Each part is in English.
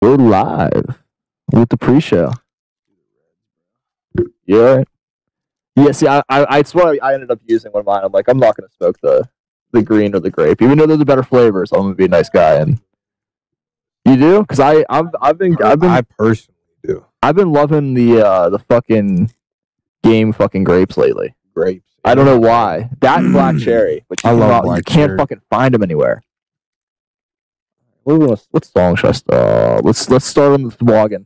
We're live with the pre-show. You all right? Yeah, see, I swear I ended up using one of mine. I'm like, I'm not going to smoke the green or the grape, even though they're the better flavors. I'm going to be a nice guy. And you do? Because I personally do. I've been loving the fucking game fucking grapes lately. Grapes. I don't know why. That and black cherry, but you can't fucking find them anywhere. What song should I start? Let's start on the toboggan.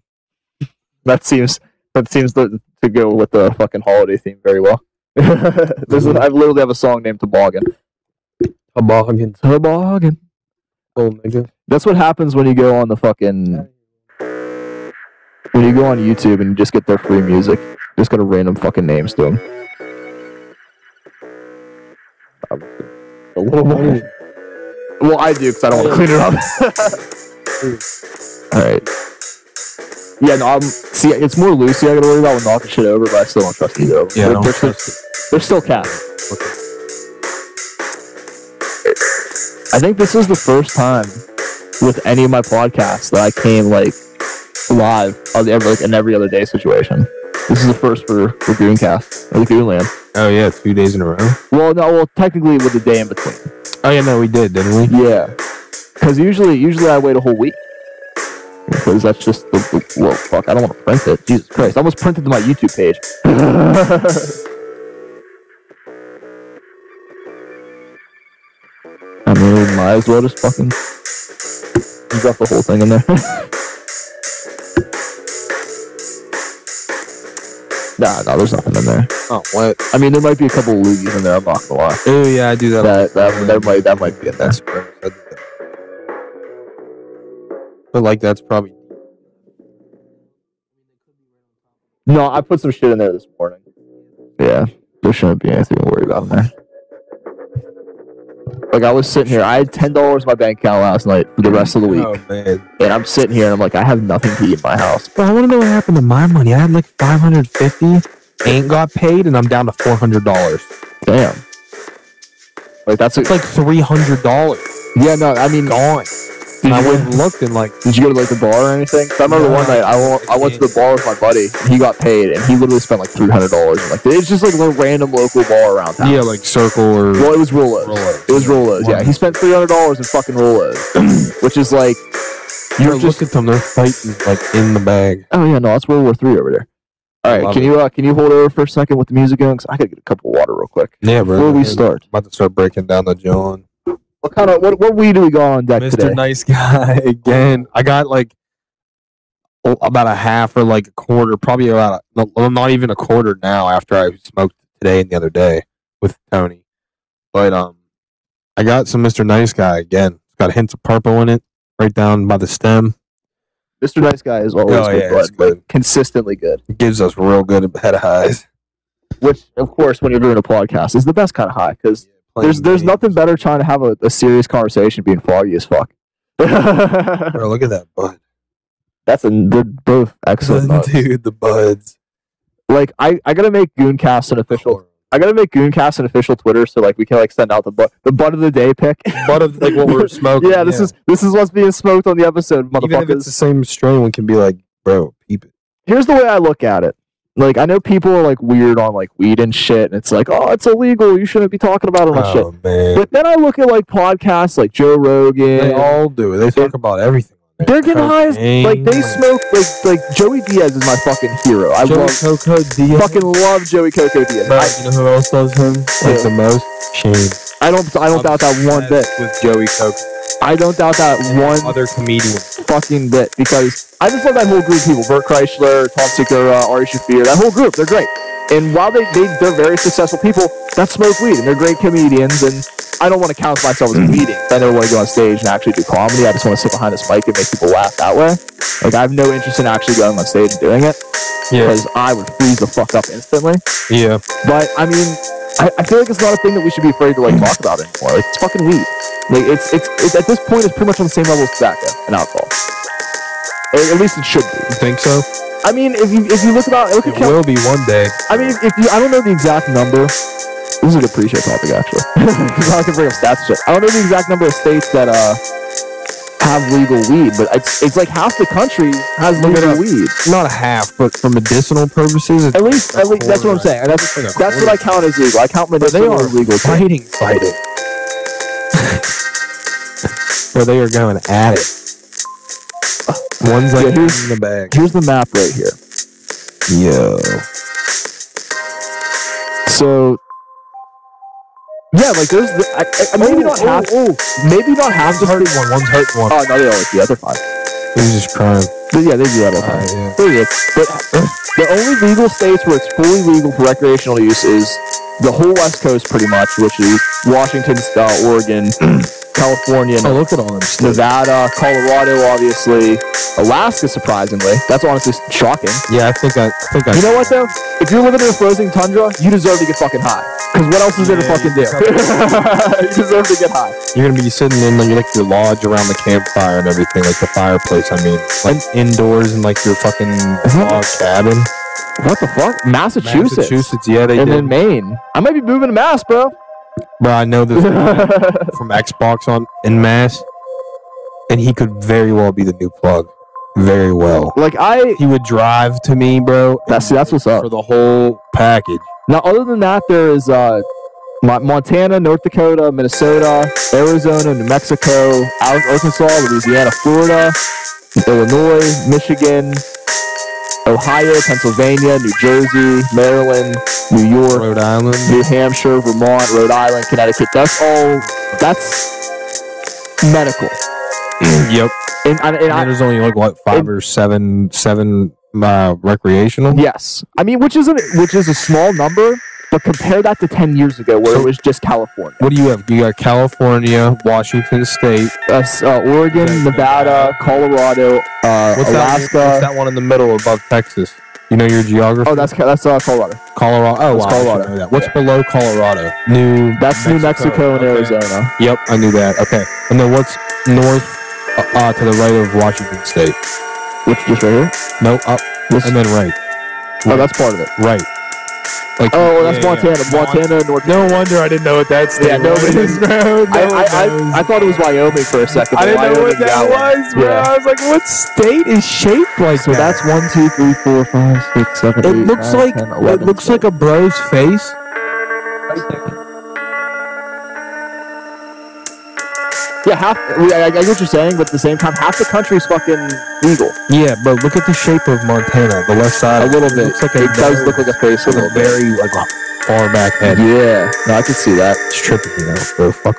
That seems to go with the fucking holiday theme very well. I literally have a song named Toboggan. Toboggan. Oh nigga. That's what happens when you go on the fucking on YouTube and you just get their free music. Just got a random fucking names to them. A little more. Well, I do because I don't want to clean it up. All right. Yeah, no. See, it's more Lucy I gotta worry about when knocking shit over, but I still don't trust either of them. Yeah, they're still cats. Okay. I think this is the first time with any of my podcasts that I came like live in every other day situation. This is the first for Gooncast or the Goonland. Oh yeah, 2 days in a row. Well, technically with the day in between. Oh yeah, no, we did, didn't we? Yeah, because usually I wait a whole week because that's just well, fuck. I don't want to print it. Jesus Christ, I almost printed to my YouTube page. I mean, we might as well just fucking drop the whole thing in there. Nah, there's nothing in there. Oh, what? I mean, there might be a couple of loogies in there. I'm not gonna lie. Oh yeah, I do that. That might be in there. But like, that's probably. No, I put some shit in there this morning. Yeah, there shouldn't be anything to worry about in there. Like, I was sitting here. I had $10 in my bank account last night for the rest of the week. Oh man! And I'm sitting here and I'm like, I have nothing to eat in my house. But I want to know what happened to my money. I had like $550, ain't got paid, and I'm down to $400. Damn. Like it's like $300. Yeah, no, I mean, gone. And I went and looked and like, did you go to like the bar or anything? I remember one night I went to the bar with my buddy. And he got paid and he literally spent like $300. Like it's just like a random local bar around town. Yeah, like Circle or. Well, it was Rolos. It was Rolos. Yeah, he spent $300 in fucking Rolos, which is like you're just look at them. They're fighting like in the bag. Oh yeah, no, that's World War III over there. All right, can you hold over for a second with the music going? Cause I gotta get a cup of water real quick. Yeah, bro. Before we start, I'm about to start breaking down the John. What weed do we got on deck today? Mr. Nice Guy again. I got like about a half or like a quarter, probably about not even a quarter now after I smoked today and the other day with Tony. But I got some Mr. Nice Guy again. It's got hints of purple in it, right down by the stem. Mr. Nice Guy is always good. Like, consistently good. It gives us real good head of highs. Which, of course, when you're doing a podcast, is the best kind of high because. There's nothing better trying to have a serious conversation being foggy as fuck. Bro, look at that bud. They're both excellent buds. Dude, the buds. Like I gotta make Gooncast an official. I gotta make Gooncast an official Twitter so like we can like send out the bud of the day pick. Bud of like what we're smoking. Yeah, this is what's being smoked on the episode, motherfuckers. Even if it's the same strain, we can be like, bro, peep it. Here's the way I look at it. Like, I know people are, like, weird on, like, weed and shit, and it's like, oh, it's illegal, you shouldn't be talking about it and shit. Man. But then I look at, like, podcasts like Joe Rogan. They all do. They talk about everything. They're getting high as, like, they smoke, like Joey Diaz is my fucking hero. I fucking love Joey Coco Diaz. Bro, you know who else loves him? Like, the most? Shane. I don't doubt that one bit. With Joey Coco. I don't doubt that one other comedian fucking bit because I just love that whole group of people. Bert Kreischer, Tom Segura, Ari Shaffir, that whole group. They're great. And while they're very successful people that smoke weed and they're great comedians, and I don't want to count myself as a comedian. I never want to go on stage and actually do comedy. I just want to sit behind this mic and make people laugh that way. Like, I have no interest in actually going on stage and doing it because I would freeze the fuck up instantly. Yeah. But I mean, I feel like it's not a thing that we should be afraid to like talk about anymore. Like, it's fucking weed. Like it's at this point it's pretty much on the same level as tobacco and alcohol. At least it should be. You think so? I mean, if you look at it will be one day. I mean, I don't know the exact number. This is a good pre-show topic actually. I can bring up stats and shit. I don't know the exact number of states that have legal weed, but it's like half the country has legal weed. Not a half, but for medicinal purposes, At least that's what I'm saying. That's what I count as legal. I count medicinal as legal. Fighting. Where they are going at it. One's like in the bag. Here's the map right here. Yo. So, yeah, like there's maybe not half. Maybe not half. One's hurting one. One's hurting one. Oh no, they don't like the other five. He's just crying. But yeah, they do that all the time. Yeah. There you go. But the only legal states where it's fully legal for recreational use is the whole West Coast, pretty much, which is Washington, Oregon, California, look at all them states. Nevada, Colorado, obviously, Alaska, surprisingly. That's honestly shocking. Yeah, I think I. You know what though? If you're living in a frozen tundra, you deserve to get fucking high. Because what else is there to fucking do? You deserve to get high. You're gonna be sitting in like your lodge around the campfire and everything, like the fireplace. I mean, like indoors in like your fucking log cabin. What the fuck? Massachusetts, yeah, they and did. then Maine. I might be moving to Mass, bro. Bro, I know this from Xbox in Mass, and he could very well be the new plug. Very well. Like he would drive to me, bro. That's what's up for the whole package. Now, other than that, there is Montana, North Dakota, Minnesota, Arizona, New Mexico, Arkansas, Louisiana, Florida, Illinois, Michigan, Ohio, Pennsylvania, New Jersey, Maryland, New York, Rhode Island, New Hampshire, Vermont, Rhode Island, Connecticut. That's medical. Yep. And there's only like what 5 or 7 recreational. Yes, I mean which is a small number, but compare that to 10 years ago where it was just California. What do you have? You got California, Washington State, Oregon, Nevada, Colorado, Alaska. What's that one in the middle above Texas? You know your geography? Oh, that's Colorado. Colorado. Oh, that's Colorado. That. What's below Colorado? New Mexico and Arizona. Yep, I knew that. Okay, and then what's north to the right of Washington State? Which just right here? No, up and then right. Oh, that's part of it. Right. Like, that's Montana. Montana, North. No wonder I didn't know what that state was. I thought it was Wyoming for a second. I didn't know what that was, bro. Yeah. I was like, what state is shaped like so that? So that's 1, 2, 3, 4, 5, 6, 7, 8, 9, 10, 11, it looks like a bro's face. Yeah, I get what you're saying, but at the same time, half the country's fucking legal. Yeah, but look at the shape of Montana, the left side. A little bit. It does look like a face. With a very far back head. Yeah, no, I can see that. It's tripping me out, bro. Fuck.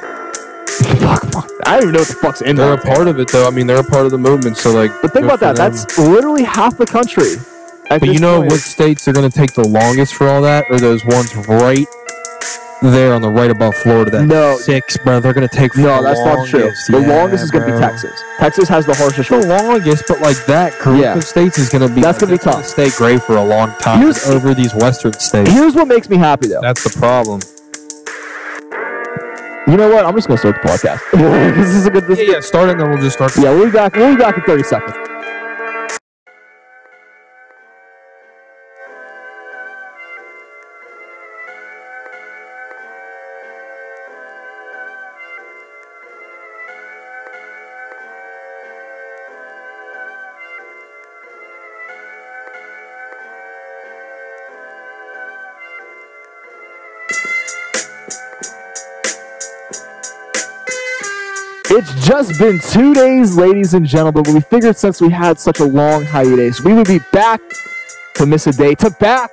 I don't even know what the fuck's in there. They're a part of it, though. I mean, they're a part of the movement, so like. But think about that. That's literally half the country. But you know what states are going to take the longest for all that? Or those ones right there on the right above Florida. No. 6, bro. They're going to take No, that's not true. The longest is going to be Texas. Texas has the harshest. The longest, but like that group of states is going to be. That's going to be tough. Stay great for a long time over these western states. Here's what makes me happy, though. That's the problem. You know what? I'm just going to start the podcast. This is a good. Yeah, start it and then we'll just start. Yeah, we'll be back in 30 seconds. It's just been 2 days, ladies and gentlemen, but we figured since we had such a long hiatus, we would be back to miss a day, back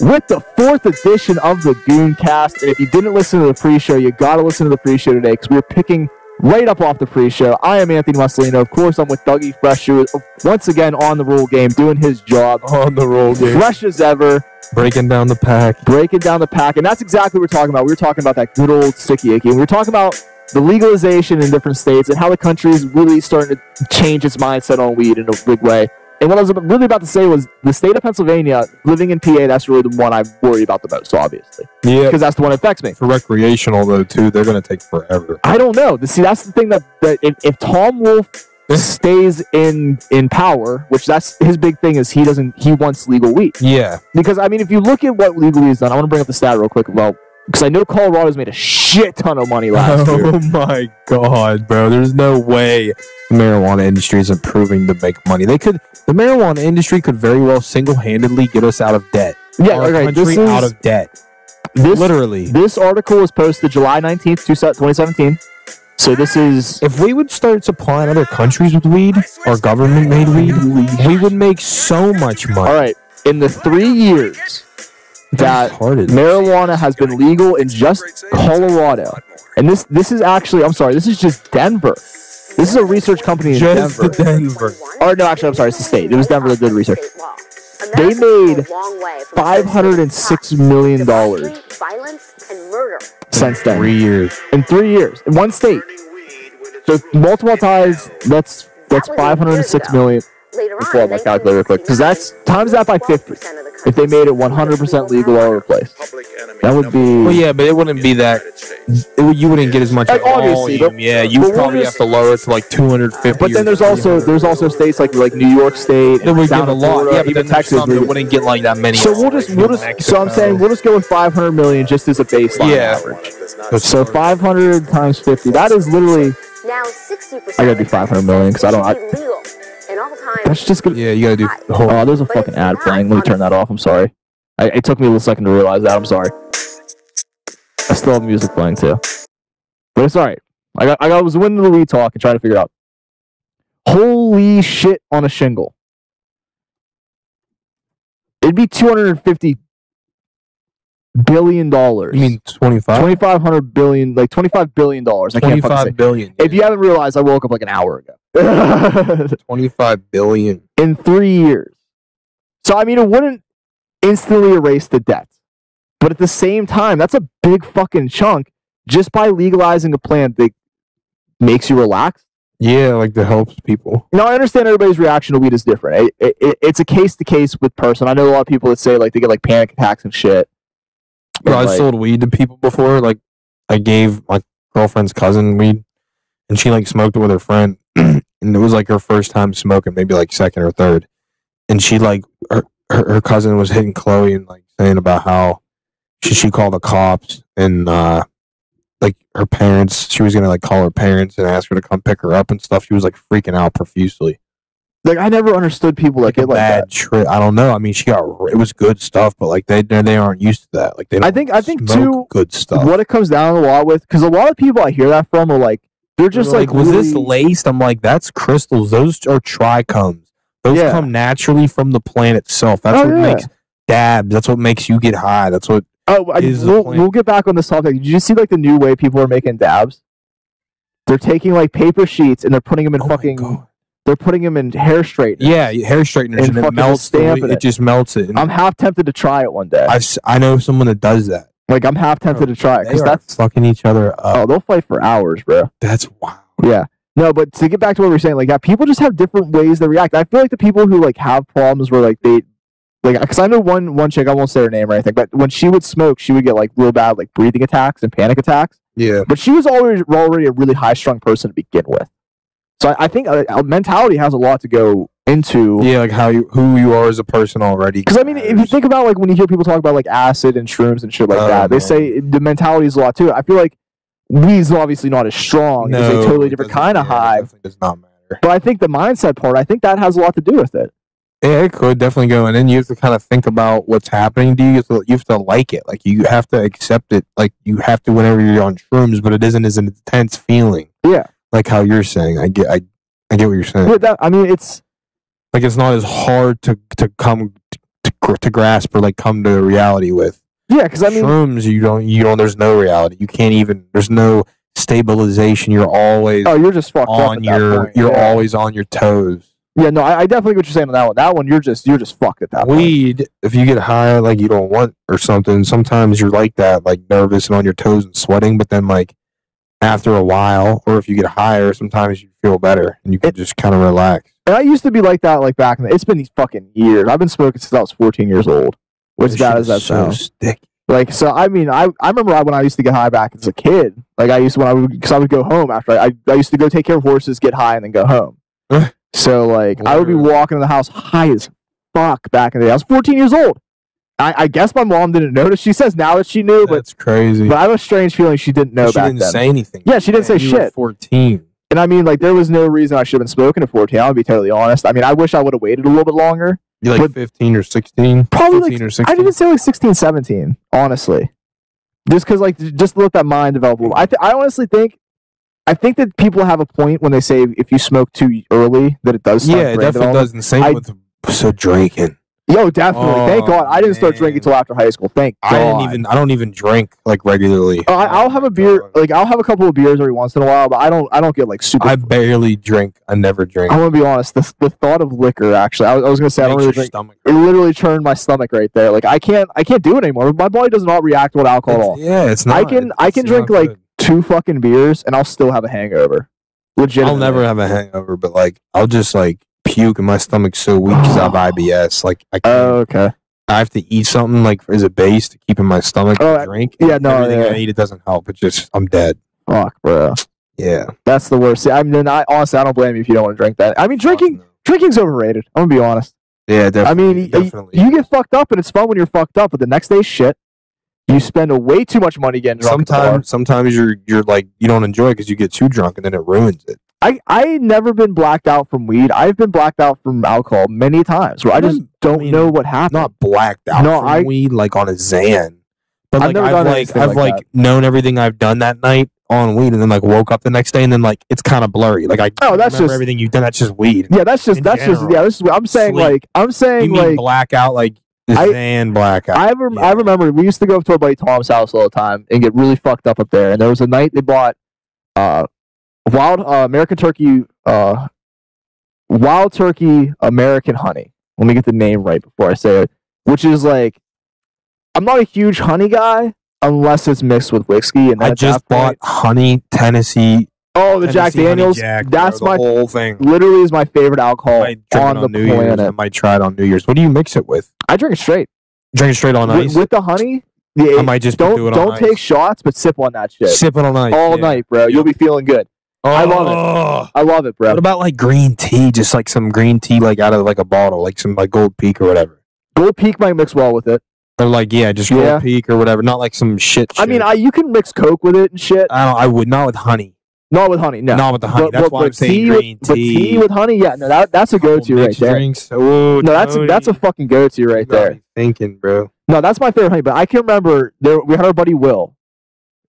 with the 4th edition of the Gooncast. And if you didn't listen to the pre-show, you got to listen to the pre-show today because we're picking right up off the pre-show. I am Anthony Musolino. Of course, I'm with Dougie Fresh, who is once again on the roll game, doing his job. On the roll game. Fresh as ever. Breaking down the pack. And that's exactly what we're talking about. We were talking about that good old sticky icky. We were talking about the legalization in different states and how the country is really starting to change its mindset on weed in a big way. And what I was really about to say was the state of Pennsylvania, living in PA, that's really the one I worry about the most, obviously. Yeah. Because that's the one that affects me. For recreational, though, too, they're going to take forever. I don't know. See, that's the thing that if Tom Wolf stays in power, which that's his big thing is he wants legal weed. Yeah. Because, I mean, if you look at what legal weed has done, I want to bring up the stat real quick about Because I know Colorado's made a shit ton of money last year. Oh my god, bro! There's no way the marijuana industry is improving to make money. The marijuana industry could very well single-handedly get us out of debt. Yeah, our okay. country out of debt. Literally. This article was posted July 19th, 2017. So this is... If we would start supplying other countries with weed, or government-made weed, we would make so much money. All right. In the 3 years that marijuana has been legal in just Colorado, and this is actually, I'm sorry, this is just Denver. This is a research company in Denver. Denver. Or no, actually, I'm sorry, it's the state. It was Denver that did research. They made $506 million since then. 3 years. In 3 years. In one state. So multiple times, that's $506 million. Let's pull out my calculator real quick. Because that's, times that by 50. If they made it 100% legal all over the place. That would be... Well, yeah, but it wouldn't be that... you wouldn't get as much obviously, volume. Yeah, you would probably have to lower it to like 250. But then there's also states like New York State, that would get a lot. Yeah, but even then Texas wouldn't get like that many. So we'll just so I'm saying we'll just go with 500 million just as a baseline average. So 500 times 50. That is literally... Now 60%. I gotta do 500 million because I don't... That's just good. Yeah, you gotta do the whole... Oh, there's a fucking ad playing. Let me turn that off. I'm sorry. It took me a little second to realize that. I'm sorry. I still have music playing too. But it's alright. I was winning the weed talk and trying to figure it out. Holy shit on a shingle. It'd be $250 billion. You mean 25? 2,500 billion, like $25 billion. I can't fucking say. Billion. If you haven't realized, I woke up like an hour ago. 25 billion. In 3 years. So, I mean, it wouldn't instantly erase the debt. But at the same time, that's a big fucking chunk just by legalizing a plant that makes you relax. Yeah, like that helps people. Now, I understand everybody's reaction to weed is different. It's a case-to-case with person. I know a lot of people that say, like, they get, like, panic attacks and shit. Bro, I sold weed to people before. Like, I gave my girlfriend's cousin weed, and she, like, smoked it with her friend. And it was, like, her first time smoking, maybe, like, second or third. And she, like, her cousin was hitting Chloe and, like, saying about how she called the cops and, like, her parents, she was going to, like, call her parents and ask her to come pick her up and stuff. She was, like, freaking out profusely. Like, I never understood people like it like that. Trip. I don't know. I mean, it was good stuff, but, like, they aren't used to that. Like, they don't I think too, good stuff. What it comes down a lot with, because a lot of people I hear that from are, like, they're just, like, was this laced? I'm like, that's crystals. Those are trichomes. Those come naturally from the plant itself. That's what makes dabs. That's what makes you get high. That's what... we'll get back on this topic. Did you see like the new way people are making dabs? They're taking like paper sheets and they're putting them in they're putting them in hair straighteners. Yeah, hair straighteners and it melts it just melts it. I'm half tempted to try it one day. I know someone that does that. Like I'm half tempted to try it because that's fucking each other up. Oh, they'll fight for hours, bro. That's wild. Yeah. No, but to get back to what we were saying, like people just have different ways they react. I feel like the people who like have problems where like they like, because I know one chick, I won't say her name or anything, but when she would smoke, she would get like real bad like breathing attacks and panic attacks. Yeah. But she was already a really high strung person to begin with. So I think mentality has a lot to go into. Yeah, like who you are as a person already. Because I mean, if you think about like when you hear people talk about like acid and shrooms and shit like that, they say the mentality is a lot too. I feel like weed's obviously not as strong. No, it's a totally different kind of high. It does not matter. But I think the mindset part, I think that has a lot to do with it. Yeah, it could definitely go. And then you have to kind of think about what's happening to you. You have to like it. Like, you have to accept it. Like, you have to whenever you're on shrooms, but it isn't as an intense feeling. Yeah. Like how you're saying. I get what you're saying. Yeah, I mean, it's... Like, it's not as hard to come to grasp or, like, come to reality with. Yeah, because I mean... Shrooms, you don't, there's no reality. You can't even... There's no stabilization. You're always... Oh, you're just fucked up at that point. You're always on your toes. Yeah, no, I definitely get what you're saying on that one. That one, you're just fucked at that point. Weed, if you get high, like you don't want or something, sometimes you're like that, like nervous and on your toes and sweating, but then like after a while, or if you get higher, sometimes you feel better and you can just kind of relax. And I used to be like that, like back in it's been these fucking years. I've been smoking since I was 14 years old. Which bad as that sounds. Sticky. Like, so I mean, I remember when I used to get high back as a kid. Like I used to because I would go home after I used to go take care of horses, get high, and then go home. So, like, I would be walking in the house high as fuck back in the day. I was 14 years old. I guess my mom didn't notice. She says now that she knew, but that's crazy. But I have a strange feeling she didn't know she back didn't then. say anything. Yeah, she didn't say You were shit. 14. And I mean, like, there was no reason I should have been smoking at 14. I'll be totally honest. I mean, I wish I would have waited a little bit longer. You're like 15 or 16? Probably 15 like, or 16? I'd even say like 16, 17, honestly. Just because, like, just let that mind develop a little. I honestly think, that people have a point when they say if you smoke too early, that it does start it definitely does. And same with drinking. Yo, definitely. Thank God. I didn't start drinking until after high school. Thank God. I don't even drink like regularly. I'll have a beer, like I'll have a couple of beers every once in a while, but I don't get like super. I barely drink. I never drink. I'm gonna be honest. The thought of liquor, actually, I was gonna say I don't really drink. It literally turned my stomach right there. Like I can't do it anymore. My body does not react to alcohol at all. Yeah, it's not. I can drink like 2 fucking beers and I'll still have a hangover. Legitimately. I'll never have a hangover, but like I'll just like puke and my stomach's so weak because I have IBS. Like I can't. Oh, okay. I have to eat something like as a base to keep in my stomach to drink. Yeah, no, everything I eat, it doesn't help. It's just I'm dead. Fuck, bro. Yeah, that's the worst. I mean, honestly, I don't blame you if you don't want to drink that. I mean, drinking's overrated. I'm gonna be honest. Yeah, definitely. I mean, you get fucked up and it's fun when you're fucked up, but the next day's shit. You spend way too much money getting drunk. Sometimes you're like you don't enjoy it because you get too drunk and then it ruins it. I never been blacked out from weed. I've been blacked out from alcohol many times where I just don't know what happened. Not blacked out from weed like on a Xan. But like I've like known everything I've done that night on weed and then like woke up the next day and then like it's kind of blurry. Like that's remember just everything you've done. That's just weed. Yeah, this is I'm saying you mean blackout like Xan blackout. I remember we used to go up to our buddy Tom's house all the time and get really fucked up there. And there was a night they bought wild American turkey, wild turkey American honey. Let me get the name right before I say it. Which is like, I'm not a huge honey guy unless it's mixed with whiskey. And I just bought honey Tennessee. Oh, the Jack Daniels. That's my whole thing. Literally is my favorite alcohol on the New planet. Year's. I might try it on New Year's. What do you mix it with? I drink it straight. Drink it straight on ice with the honey. I might just don't take shots, but sip on that shit. Sip it on ice all night, bro. You'll be feeling good. I love it. I love it, bro. What about like green tea? Just like some green tea, like out of like a bottle, like some like Gold Peak or whatever. Gold Peak might mix well with it. Or like just Gold Peak or whatever. Not like some shit. I mean, you can mix Coke with it and shit. I would not with honey. Not with honey, no. Not with the honey. That's why I'm saying green tea. But tea with honey, yeah, no, that's a go-to right there. Drinks. Oh, no, that's a fucking go-to right there. Thinking, bro. No, that's my favorite honey. But I can remember we had our buddy Will.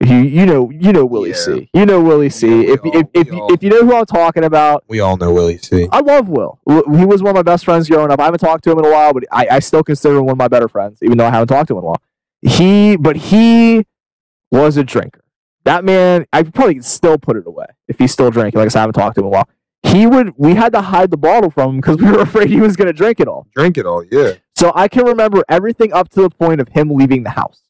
You know Willie C. You know Willie C. If you know who I'm talking about, we all know Willie C. I love Will. He was one of my best friends growing up. I haven't talked to him in a while, but I still consider him one of my better friends, even though I haven't talked to him in a while. He was a drinker. That man, I probably could still put it away if he's still drinking. Like I said, I haven't talked to him in a while. We had to hide the bottle from him because we were afraid he was going to drink it all. Yeah. So I can remember everything up to the point of him leaving the house.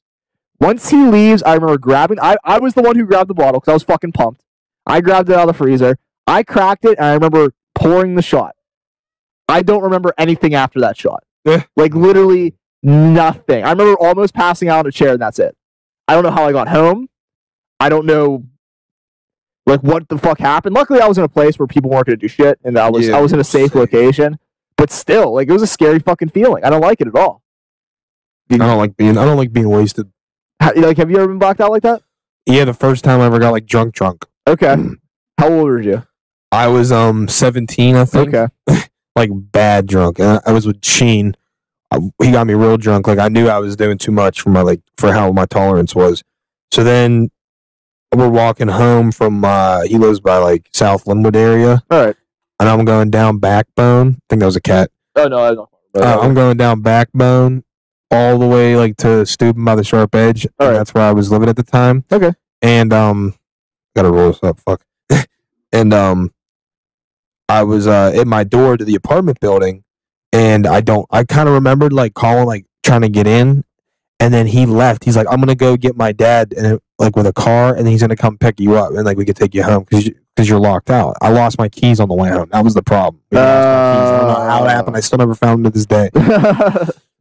Once he leaves, I remember grabbing. I was the one who grabbed the bottle because I was fucking pumped. I grabbed it out of the freezer. I cracked it, and I remember pouring the shot. I don't remember anything after that shot. Like literally nothing. I remember almost passing out in a chair, and that's it. I don't know how I got home. I don't know, like, what the fuck happened. Luckily, I was in a place where people weren't going to do shit, and I was in a safe location. But still, like, it was a scary fucking feeling. I don't like it at all. I don't like being wasted. Have you ever been blacked out like that? Yeah, the first time I ever got like drunk. Okay. How old were you? I was 17, I think. Okay. Like bad drunk, and I was with Sheen. He got me real drunk. Like I knew I was doing too much for how my tolerance was. So then we're walking home from he lives by like South Linwood area. All right. And I'm going down Backbone. I think that was a cat. Oh no, I don't. I'm going down Backbone all the way like to Steuben by the Sharp Edge. All right. That's where I was living at the time. Okay. And gotta roll this up, fuck. And I was at my door to the apartment building, and I kind of remembered like calling, like trying to get in, and then he left. He's like, I'm gonna go get my dad, and like with a car, and he's gonna come pick you up, and like we could take you home because you're locked out. I lost my keys on the way home. That was the problem. I don't know how it happened. I still never found them to this day.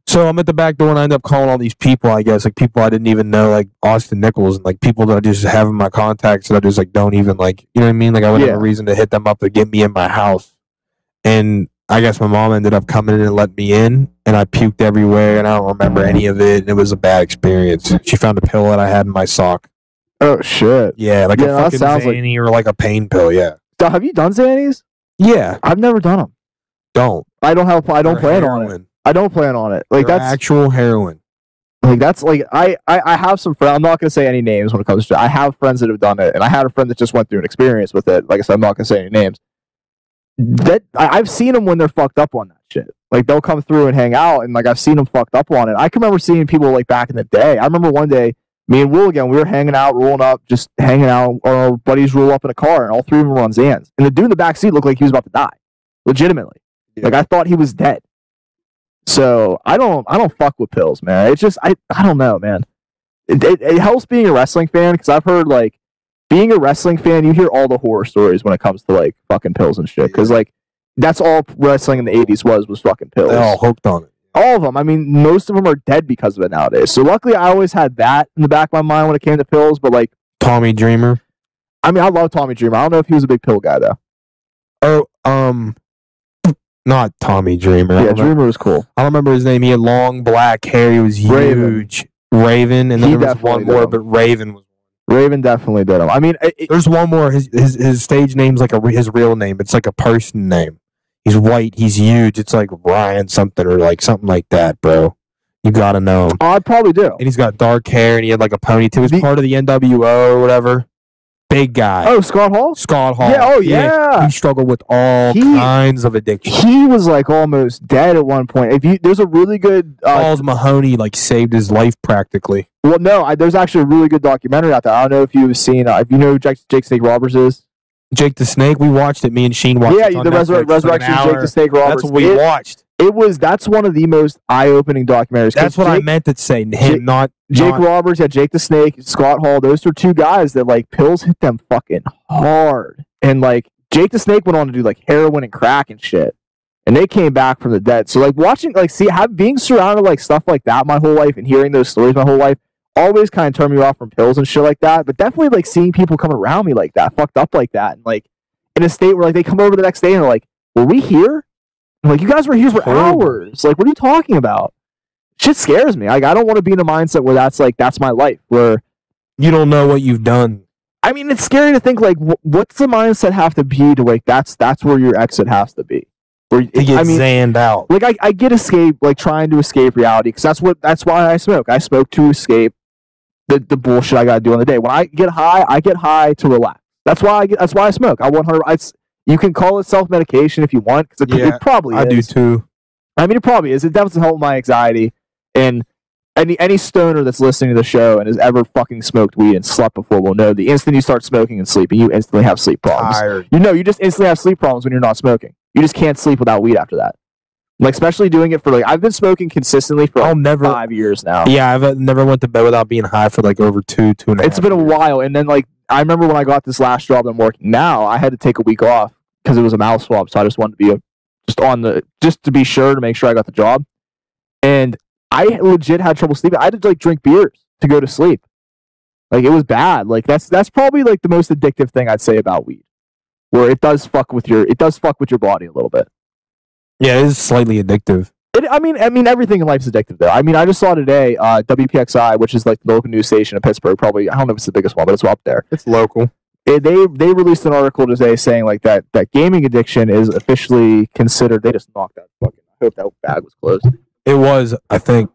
So I'm at the back door, and I end up calling all these people, I guess, like people I didn't even know, like Austin Nichols, and like people that I just have in my contacts that I just like don't even like, you know what I mean? Like I would have a reason to hit them up to get me in my house. And I guess my mom ended up coming in and let me in, and I puked everywhere, and I don't remember any of it. And it was a bad experience. She found a pill that I had in my sock. Oh shit! Yeah, like a fucking Xanny or like a pain pill. Yeah. So have you done Xannies? Yeah, I've never done them. Don't. I don't plan on it. I don't plan on it. Like, They're that's actual heroin. Like, that's like I have some friends. I'm not gonna say any names when it comes to. I have friends that have done it, and I had a friend that just went through an experience with it. Like I said, I'm not gonna say any names. That I've seen them when they're fucked up on that shit. Like, they'll come through and hang out, and like I've seen them fucked up on it. I can remember seeing people like back in the day. I remember one day, me and Will again, we were hanging out, rolling up, just hanging out. Our buddies roll up in a car, and all three of them were on Xans. And the dude in the back seat looked like he was about to die, legitimately. Yeah. Like, I thought he was dead. So I don't fuck with pills, man. It's just I don't know, man. It helps being a wrestling fan, because I've heard, like, being a wrestling fan, you hear all the horror stories when it comes to like fucking pills and shit. Because like that's all wrestling in the 80s was fucking pills. They're all hooked on it. All of them. I mean, most of them are dead because of it nowadays. So luckily, I always had that in the back of my mind when it came to pills. But like Tommy Dreamer. I mean, I love Tommy Dreamer. I don't know if he was a big pill guy though. Oh, not Tommy Dreamer. Yeah, Dreamer was cool. I don't remember his name. He had long black hair. He was huge. Raven, and then there was one more, but Raven definitely did him. I mean, there's one more. His stage name's like his real name. It's like a person name. He's white. He's huge. It's like Ryan something or like something like that, bro. You gotta know him. I probably do. And he's got dark hair, and he had like a ponytail. He was part of the NWO or whatever. Big guy. Oh, Scott Hall? Scott Hall. Yeah, oh, yeah. He struggled with all kinds of addiction. He was, like, almost dead at one point. There's a really good... Charles Mahoney, like, saved his life practically. Well, no, there's actually a really good documentary out there. I don't know if you've seen... if you know who Jake Snake Roberts is? Jake the Snake? We watched it. Me and Sheen watched it. Yeah, the Resurrection of Jake the Snake Roberts. That's what we watched. That's one of the most eye-opening documentaries. That's what I meant to say. Jake Roberts, Jake the Snake, Scott Hall. Those are two guys that like pills hit them fucking hard. And like Jake the Snake went on to do like heroin and crack and shit. And they came back from the dead. So like watching, like being surrounded like stuff like that my whole life and hearing those stories my whole life always kind of turned me off from pills and shit like that. But definitely like seeing people come around me like that, fucked up like that, and like in a state where like they come over the next day and they're like, "Were we here?" Like, you guys were here for hours. Like, what are you talking about? Shit scares me. Like, I don't want to be in a mindset where that's my life, where you don't know what you've done. I mean, it's scary to think, like, what's the mindset have to be to, like, that's where your exit has to be. Where, to get zanned out. Like, I get escape, like, trying to escape reality, because that's why I smoke. I smoke to escape the bullshit I got to do on the day. When I get high to relax. That's why I smoke. You can call it self-medication if you want, because it probably is. I do too. I mean, it probably is. It definitely helps my anxiety. And any stoner that's listening to the show and has ever fucking smoked weed and slept before will know the instant you start smoking and sleeping, you instantly have sleep problems. Tired. You just instantly have sleep problems when you're not smoking. You just can't sleep without weed after that. Like, especially doing it for, like, I've been smoking consistently for 5 years now. Yeah, I've never went to bed without being high for, like, over 2.5 It's been a while. And then, like, I remember when I got this last job I'm working now, I had to take a week off because it was a mouth swab, so I just wanted to be just to be sure to make sure I got the job. And I legit had trouble sleeping. I had to like drink beers to go to sleep. Like, it was bad. Like, that's probably like the most addictive thing I'd say about weed, where it does fuck with your body a little bit. Yeah, it is slightly addictive. I mean, everything in life is addictive, though. I mean, I just saw today, WPXI, which is like the local news station in Pittsburgh. Probably, I don't know if it's the biggest one, but it's up there. It's local. They released an article today saying like that gaming addiction is officially considered. They just knocked that fucking. I hope that bag was closed. It was, I think.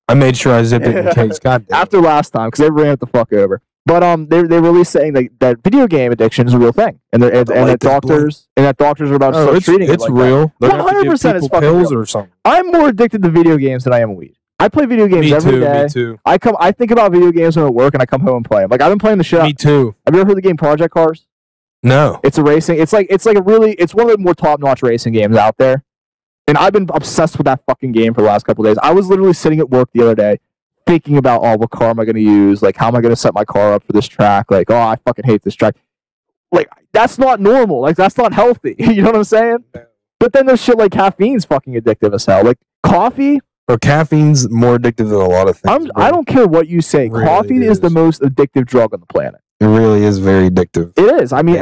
I made sure I zipped it in case. God damn. After last time, because they ran it the fuck over. But they released saying that video game addiction is a real thing, and that doctors are about to start treating it. It's real. 100% it's fucking pills real. Or something. I'm more addicted to video games than I am weed. I play video games every day. Me too. I think about video games when I work, and I come home and play them. Like, I've been playing the shit. Me too. Have you ever heard the game Project Cars? No. It's a racing. It's one of the more top-notch racing games out there. And I've been obsessed with that fucking game for the last couple of days. I was literally sitting at work the other day thinking about, what car am I going to use? Like, how am I going to set my car up for this track? Like, I fucking hate this track. Like, that's not normal. Like, that's not healthy. You know what I'm saying? But then there's shit like caffeine's fucking addictive as hell. Like, coffee. Or caffeine's more addictive than a lot of things. I don't care what you say. Really, coffee is the most addictive drug on the planet. It really is very addictive. It is. I mean,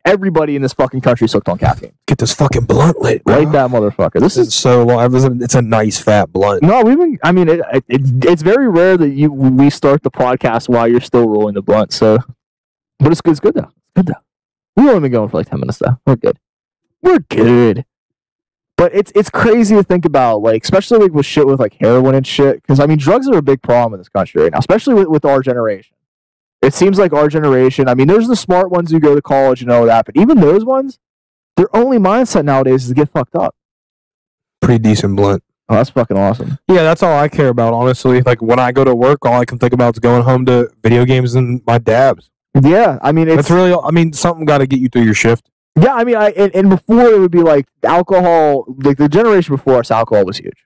everybody in this fucking country is hooked on caffeine. Get this fucking blunt lit, bro. Light that motherfucker. This is so long. It's a nice fat blunt. No, it's very rare that we start the podcast while you're still rolling the blunt. So, but it's good. It's good though. It's good though. We've only been going for like 10 minutes though. We're good. We're good. But it's crazy to think about, like, especially like with shit with like heroin and shit. Because I mean, drugs are a big problem in this country right now, especially with our generation. It seems like our generation, I mean, there's the smart ones who go to college and all that, but even those ones, their only mindset nowadays is to get fucked up. Pretty decent blunt. Oh, that's fucking awesome. Yeah, that's all I care about, honestly. Like, when I go to work, all I can think about is going home to video games and my dabs. Yeah, I mean, that's really, I mean, something got to get you through your shift. Yeah, I mean, and before it would be like alcohol, like the generation before us, alcohol was huge.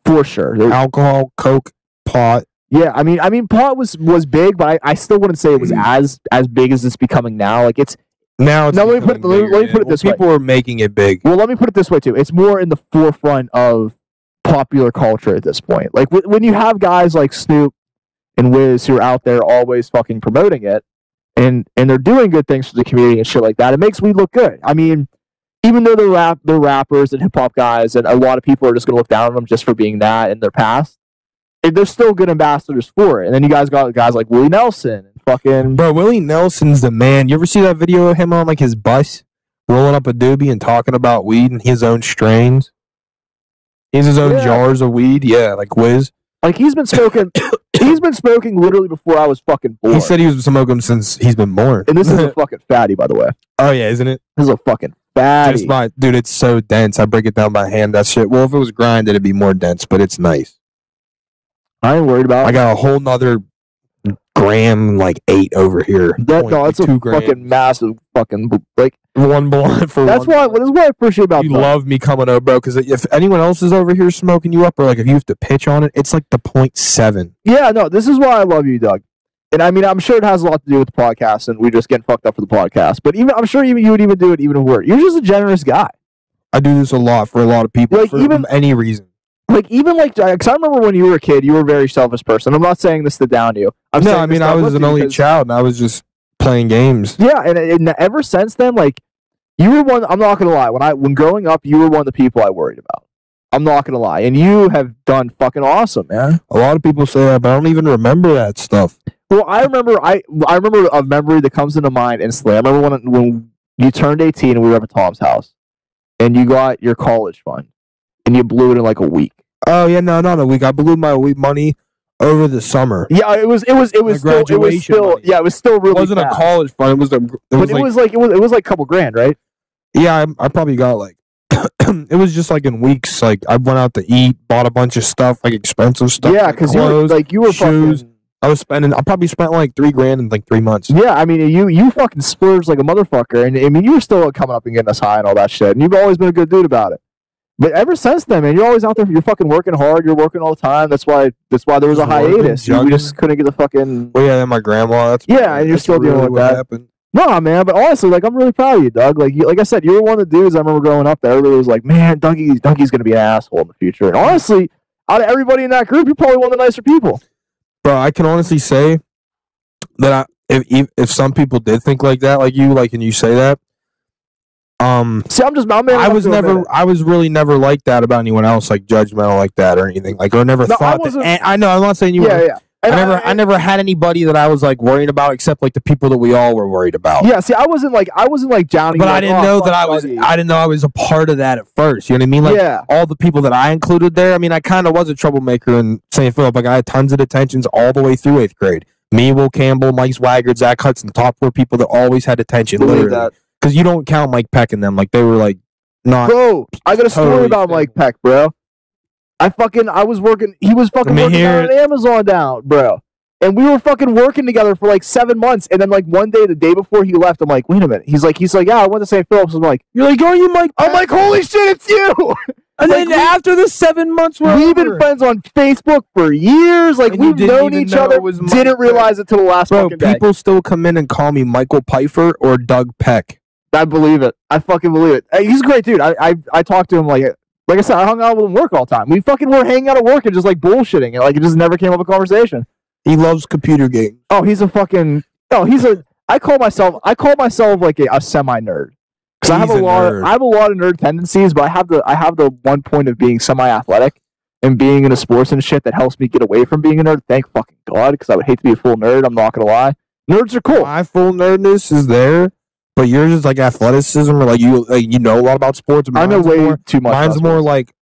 For sure. Alcohol, coke, pot. Yeah, I mean, pot was big, but I still wouldn't say it was as big as it's becoming now. Like it's now. It's let me put it this way. People are making it big. Well, let me put it this way too. It's more in the forefront of popular culture at this point. Like when you have guys like Snoop and Wiz who are out there always fucking promoting it, and they're doing good things for the community and shit like that. It makes weed look good. I mean, even though they're rappers and hip hop guys, and a lot of people are just gonna look down on them just for being that in their past. They're still good ambassadors for it. And then you guys got guys like Willie Nelson and fucking... Bro, Willie Nelson's the man. You ever see that video of him on like his bus rolling up a doobie and talking about weed and his own strains? He has his own jars of weed. Yeah, like Wiz. Like he's been smoking literally before I was fucking born. He said he was smoking since he's been born. And this is a fucking fatty, by the way. Oh yeah, isn't it? This is a fucking fatty. Dude, it's so dense. I break it down by hand. That shit. Well, if it was grinded, it'd be more dense, but it's nice. I ain't worried about it. I got a whole nother gram, like 8 over here. That's a fucking massive fucking, like, one blunt for that's one. That's what I appreciate about you love me coming over, bro, because if anyone else is over here smoking you up, or like if you have to pitch on it, it's like the 0.7. Yeah, no, this is why I love you, Doug. And I mean, I'm sure it has a lot to do with the podcast, and we just getting fucked up for the podcast. But I'm sure you would even do it even if we're. You're just a generous guy. I do this a lot for a lot of people, like, for any reason. Like, even like, because I remember when you were a kid, you were a very selfish person. I'm not saying this to down you. I mean, I was an only child, and I was just playing games. Yeah, and ever since then, like, you were one. I'm not gonna lie. When growing up, you were one of the people I worried about. I'm not gonna lie, and you have done fucking awesome, man. A lot of people say that, but I don't even remember that stuff. Well, I remember a memory that comes into mind instantly. I remember when you turned 18 and we were up at Tom's house, and you got your college fund, and you blew it in like a week. Oh yeah, no, not a week. I blew my money over the summer. Yeah, it was still yeah, it was still really. It wasn't fast. A college fund. It was like a couple grand, right? Yeah, I probably got like it was just like in weeks. Like I went out to eat, bought a bunch of stuff, like expensive stuff. Yeah, because you were shoes. Fucking, I probably spent like $3 grand in like 3 months. Yeah, I mean, you fucking splurged like a motherfucker, and I mean, you were still coming up and getting us high and all that shit, and you've always been a good dude about it. But ever since then, man, you're always out there. You're fucking working hard. You're working all the time. That's why there was a hiatus. You just couldn't get the fucking. Well, yeah, and my grandma. And you're still dealing with that. Happened. No, man, but honestly, like, I'm really proud of you, Doug. Like I said, you were one of the dudes I remember growing up that everybody was like, man, Dougie's going to be an asshole in the future. And honestly, out of everybody in that group, you're probably one of the nicer people. Bro, I can honestly say that if some people did think like that, like you, like, and you say that, see, I was really never like that about anyone else, like judgmental like that or anything, like, or never thought that. I know, I'm not saying you were. Yeah. I never had anybody that I was like worried about, except like the people that we all were worried about. Yeah, see, I wasn't like downing. But I didn't know that I didn't know I was a part of that at first. You know what I mean? Like all the people that I included there. I mean, I kind of was a troublemaker in St. Philip. Like I had tons of detentions all the way through 8th grade. Me, Will Campbell, Mike Swaggart, Zach Hudson, top 4 people that always had detention. Believe that. Because you don't count Mike Peck in them. Like they were like not. Bro, I got a story about Mike Peck, bro. I was working. He was fucking working down at Amazon down, bro. And we were fucking working together for like 7 months. And then like one day, the day before he left, I'm like, wait a minute. He's like, yeah, I went to St. Philip's. I'm like, you're like, are you Mike Peck? I'm like, holy shit, it's you. And then after the 7 months, we've been friends on Facebook for years. Like we've known each other. Didn't realize it till the last fucking day. People still come in and call me Michael Pfeiffer or Doug Peck. I believe it. I fucking believe it. He's a great dude. I talked to him like I said, I hung out with him work all the time. We fucking were hanging out at work and just like bullshitting. Like it just never came up a conversation. He loves computer games. Oh, he's a fucking No, I call myself like a semi nerd because I have a lot of nerd tendencies, but I have the one point of being semi athletic and being into sports and shit that helps me get away from being a nerd. Thank fucking God, because I would hate to be a full nerd. I'm not gonna lie. Nerds are cool. My full nerdness is there, but yours is like athleticism, or like you know a lot about sports. I know way too much. Mine's more like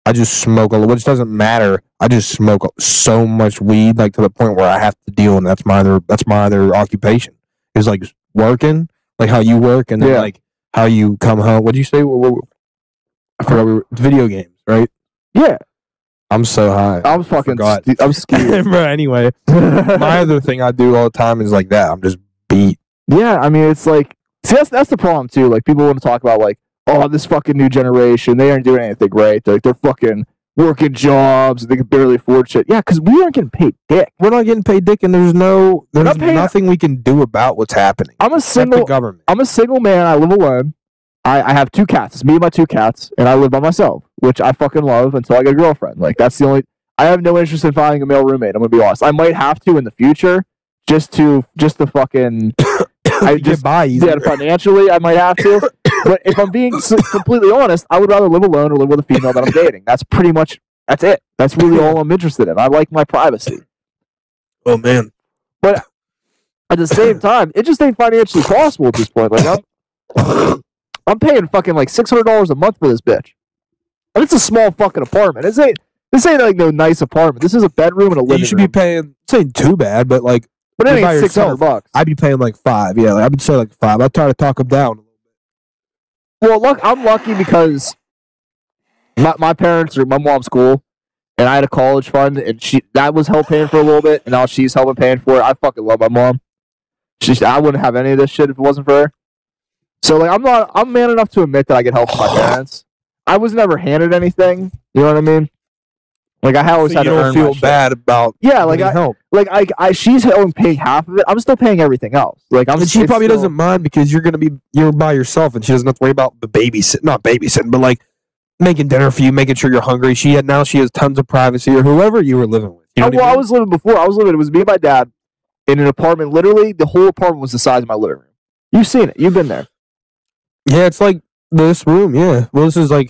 I just smoke, which doesn't matter. I just smoke so much weed, like to the point where I have to deal, and that's my other occupation. Is like working, like how you work, and then like how you come home. What did you say? I forgot. Video games, right? Yeah. I'm so high. I'm scared. Bro, anyway, my other thing I do all the time is like that. I'm just beat. Yeah, I mean, it's like, see, that's the problem too. Like, people want to talk about like, oh, this fucking new generation, they aren't doing anything right. They're fucking working jobs. They can barely afford shit. Yeah, because we aren't getting paid dick. We're not getting paid dick, and there's nothing we can do about what's happening. I'm a single man. I live alone. I have 2 cats. It's me and my 2 cats, and I live by myself, which I fucking love until I get a girlfriend. Like, that's the only... I have no interest in finding a male roommate, I'm gonna be honest. I might have to in the future, just to fucking... get by easier. Yeah, financially, I might have to. But if I'm being completely honest, I would rather live alone or live with a female that I'm dating. That's pretty much... That's it. That's really all I'm interested in. I like my privacy. Oh, man. But at the same time, it just ain't financially possible at this point. Like, I'm paying fucking like $600 a month for this bitch. And it's a small fucking apartment. This ain't like no nice apartment. This is a bedroom and a living room. You should be paying, this ain't too bad, but like, but it ain't $600. I'd be paying like $5. Yeah, like, I would say like $5. I'd try to talk them down a little bit. Well, look, I'm lucky because my parents are, my mom's cool, and I had a college fund, and that was help paying for a little bit, and now she's helping paying for it. I fucking love my mom. I wouldn't have any of this shit if it wasn't for her. So, like, I'm man enough to admit that I get help from my parents. I was never handed anything. You know what I mean? Like, I always had to earn my shit. You don't feel bad about help. She's paying half of it. I'm still paying everything else. Like, she probably doesn't mind because you're by yourself, and she doesn't have to worry about the not babysitting, but like making dinner for you, making sure you're hungry. Now she has tons of privacy, or whoever you were living with. You know I was living before. It was me and my dad in an apartment. Literally, the whole apartment was the size of my living room. You've seen it. You've been there. Yeah, it's like this room, yeah. Well, this is a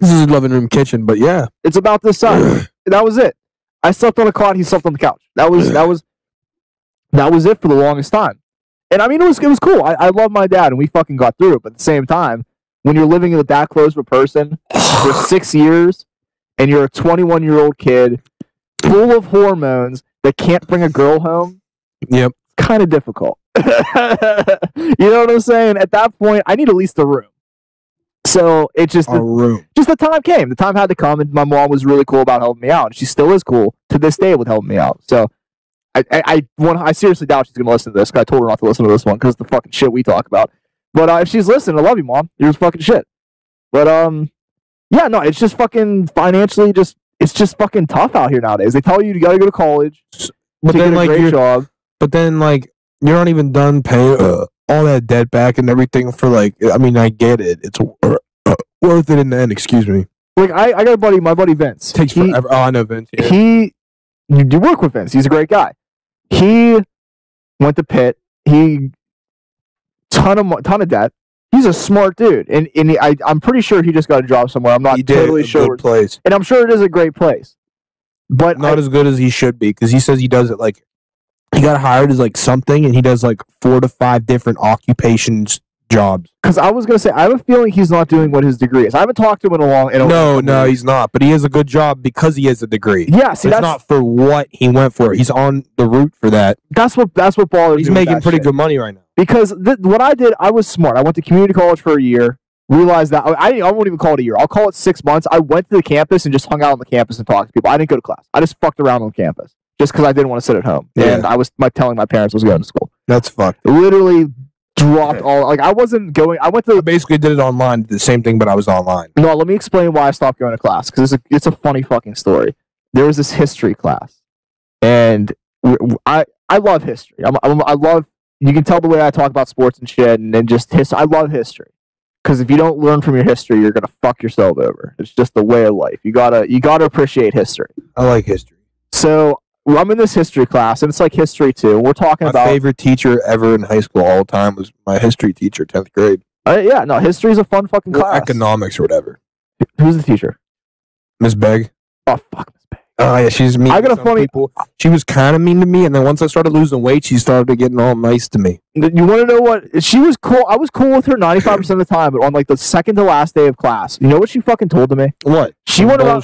living room kitchen, but yeah. It's about this size. That was it. I slept on a cot, he slept on the couch. That was it for the longest time. And I mean, it was cool. I love my dad, and we fucking got through it. But at the same time, when you're living with that close of a person for 6 years, and you're a 21-year-old kid full of hormones that can't bring a girl home, yep, it's kind of difficult. You know what I'm saying? At that point, I need at least a room. So it's just the time came. The time had to come, and my mom was really cool about helping me out. She still is cool to this day with helping me out. So I seriously doubt she's gonna listen to this. Cause I told her not to listen to this one because the fucking shit we talk about. But if she's listening, I love you, Mom. You're fucking shit. But yeah, no, it's just fucking financially it's just fucking tough out here nowadays. They tell you gotta go to college, but to then get a great job. But then like you're not even done paying all that debt back and everything for like. I mean, I get it. It's worth it in the end. Excuse me. Like I got a buddy, my buddy Vince. Takes forever. Oh, I know Vince. Yeah. You do work with Vince. He's a great guy. He went to Pitt. He ton of debt. He's a smart dude, and I'm pretty sure he just got a job somewhere. I'm not totally sure. Good place. And I'm sure it is a great place, but not as good as he should be because he says he does it like. He got hired as like something, and he does like 4 to 5 different occupations jobs. Because I was gonna say, I have a feeling he's not doing what his degree is. I haven't talked to him in a long. No, he's not. But he has a good job because he has a degree. Yeah, see, that's not for what he went for. He's on the route for that. That's what bothers me. He's making pretty good money right now. Because what I did, I was smart. I went to community college for a year. Realized that I won't even call it a year. I'll call it 6 months. I went to the campus and just hung out on the campus and talked to people. I didn't go to class. I just fucked around on campus. Just because I didn't want to sit at home. Yeah. And I was telling my parents I was going to school. That's fucked. Literally dropped all... Like, I wasn't going... I basically did it online. The same thing, but I was online. No, let me explain why I stopped going to class. Because it's a funny fucking story. There was this history class. And I love history. I love... You can tell the way I talk about sports and shit and just history. I love history. Because if you don't learn from your history, you're going to fuck yourself over. It's just the way of life. You gotta appreciate history. I like history. So... I'm in this history class, and it's like history too. We're talking about my favorite teacher ever in high school all the time was my history teacher, 10th grade. Yeah, no, history is a fun fucking class. Economics or whatever. Who's the teacher? Miss Begg. Oh fuck, Miss Begg. Oh yeah, she's mean. I got a funny. People. She was kind of mean to me, and then once I started losing weight, she started getting all nice to me. You want to know what? She was cool. I was cool with her 95% of the time, but on like the second to last day of class, you know what she fucking told to me? What? She went around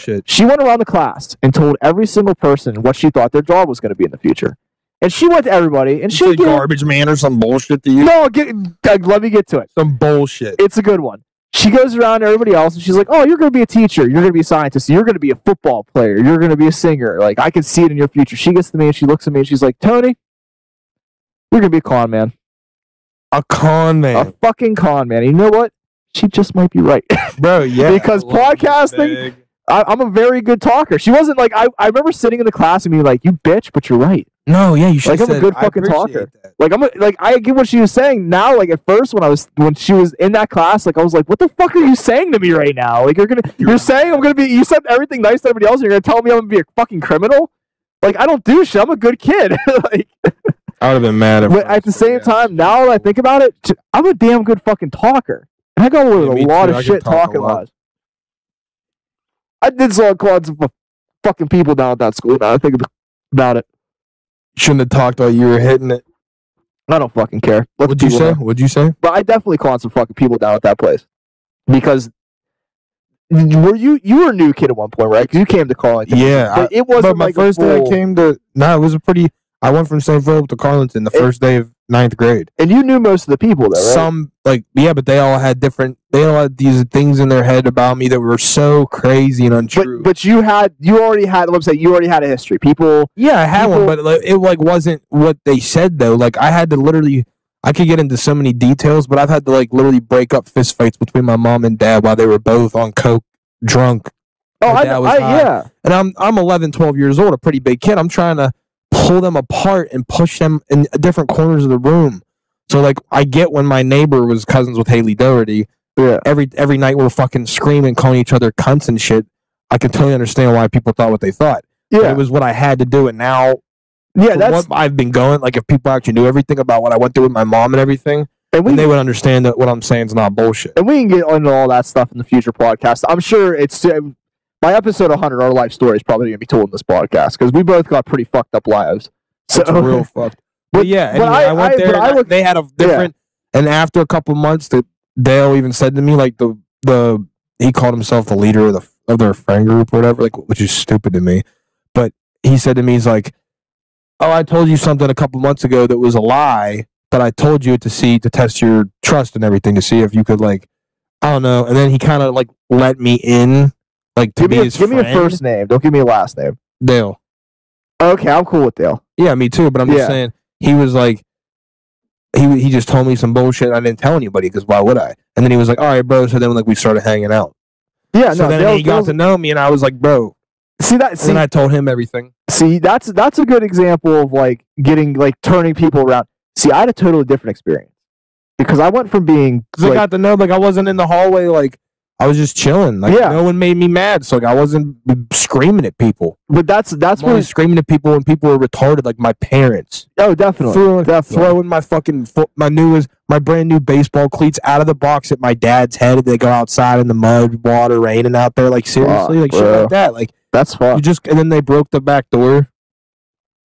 the class and told every single person what she thought their job was going to be in the future. And she went to everybody, and she garbage man or some bullshit to you. No, let me get to it. Some bullshit. It's a good one. She goes around to everybody else, and she's like, "Oh, you're going to be a teacher. You're going to be a scientist. You're going to be a football player. You're going to be a singer. Like, I can see it in your future." She gets to me, and she looks at me, and she's like, "Tony, you're going to be a con man." A con man. A fucking con man. You know what? She just might be right. Bro, yeah. Because podcasting, I'm a very good talker. She wasn't like, I remember sitting in the class and being like, "You bitch, but you're right." No, yeah, you should. Like, I'm a good fucking talker. That. I get what she was saying now. Like, at first when she was in that class, like, I was like, "What the fuck are you saying to me right now? Like, you're saying I'm gonna be, you said everything nice to everybody else, and you're gonna tell me I'm gonna be a fucking criminal? Like, I don't do shit. I'm a good kid." Like, I would have been mad. But at the same time, now that I think about it, I'm a damn good fucking talker. And I got away with a lot of shit talking wise. I did saw quads of fucking people down at that school. Now I think about it. Shouldn't have talked while you were hitting it. I don't fucking care. What'd you say? What'd you say? But I definitely caught some fucking people down at that place. Because you were a new kid at one point, right? Because you came to Carlington. Yeah. But it wasn't my like first day I came to... No, it was I went from St. Philip to Carlington the first day of 9th grade. And you knew most of the people there, right? But they all had these things in their head about me that were so crazy and untrue. But you already had a history. People. Yeah, I had one, but it wasn't what they said though. Like, I had to literally, I could get into so many details, but I've had to literally break up fist fights between my mom and dad while they were both on coke, drunk. Oh, yeah. And I'm 11, 12 years old, a pretty big kid. I'm trying to pull them apart and push them in different corners of the room. So I get when my neighbor was cousins with Haley Doherty. Yeah. Every night we're fucking screaming, calling each other cunts and shit. I can totally understand why people thought what they thought. Yeah. But it was what I had to do, and now, that's what I've been going. Like, if people actually knew everything about what I went through with my mom and everything, and they would understand that what I'm saying is not bullshit. And we can get into all that stuff in the future podcast. I'm sure it's by episode 100, our life story is probably going to be told in this podcast because we both got pretty fucked up lives. So it's real fucked. But yeah, anyway, I went there. They had a different. Yeah. And after a couple months, Dale even said to me, like, he called himself the leader of their friend group or whatever, like, which is stupid to me. But he said to me, he's like, "Oh, I told you something a couple months ago that was a lie, but I told you to test your trust and everything to see if you could, like, I don't know." And then he kind of let me in. Like, to give me a first name. Don't give me a last name. Dale. Okay, I'm cool with Dale. Yeah, me too. But I'm just saying, he was like, he just told me some bullshit. I didn't tell anybody because why would I? And then he was like, "All right, bro." So then we started hanging out. Yeah. So then he got to know me, and I was like, "Bro." And then I told him everything. See, that's a good example of turning people around. See, I had a totally different experience because I went from being. Because I got to know, I wasn't in the hallway I was just chilling. No one made me mad, so I wasn't screaming at people. But that's when screaming at people when people were retarded, like my parents. Oh, definitely. Throwing my fucking my brand new baseball cleats out of the box at my dad's head, and they go outside in the mud, water, raining out there. Like, seriously, shit like that. Like, that's fun. And then they broke the back door.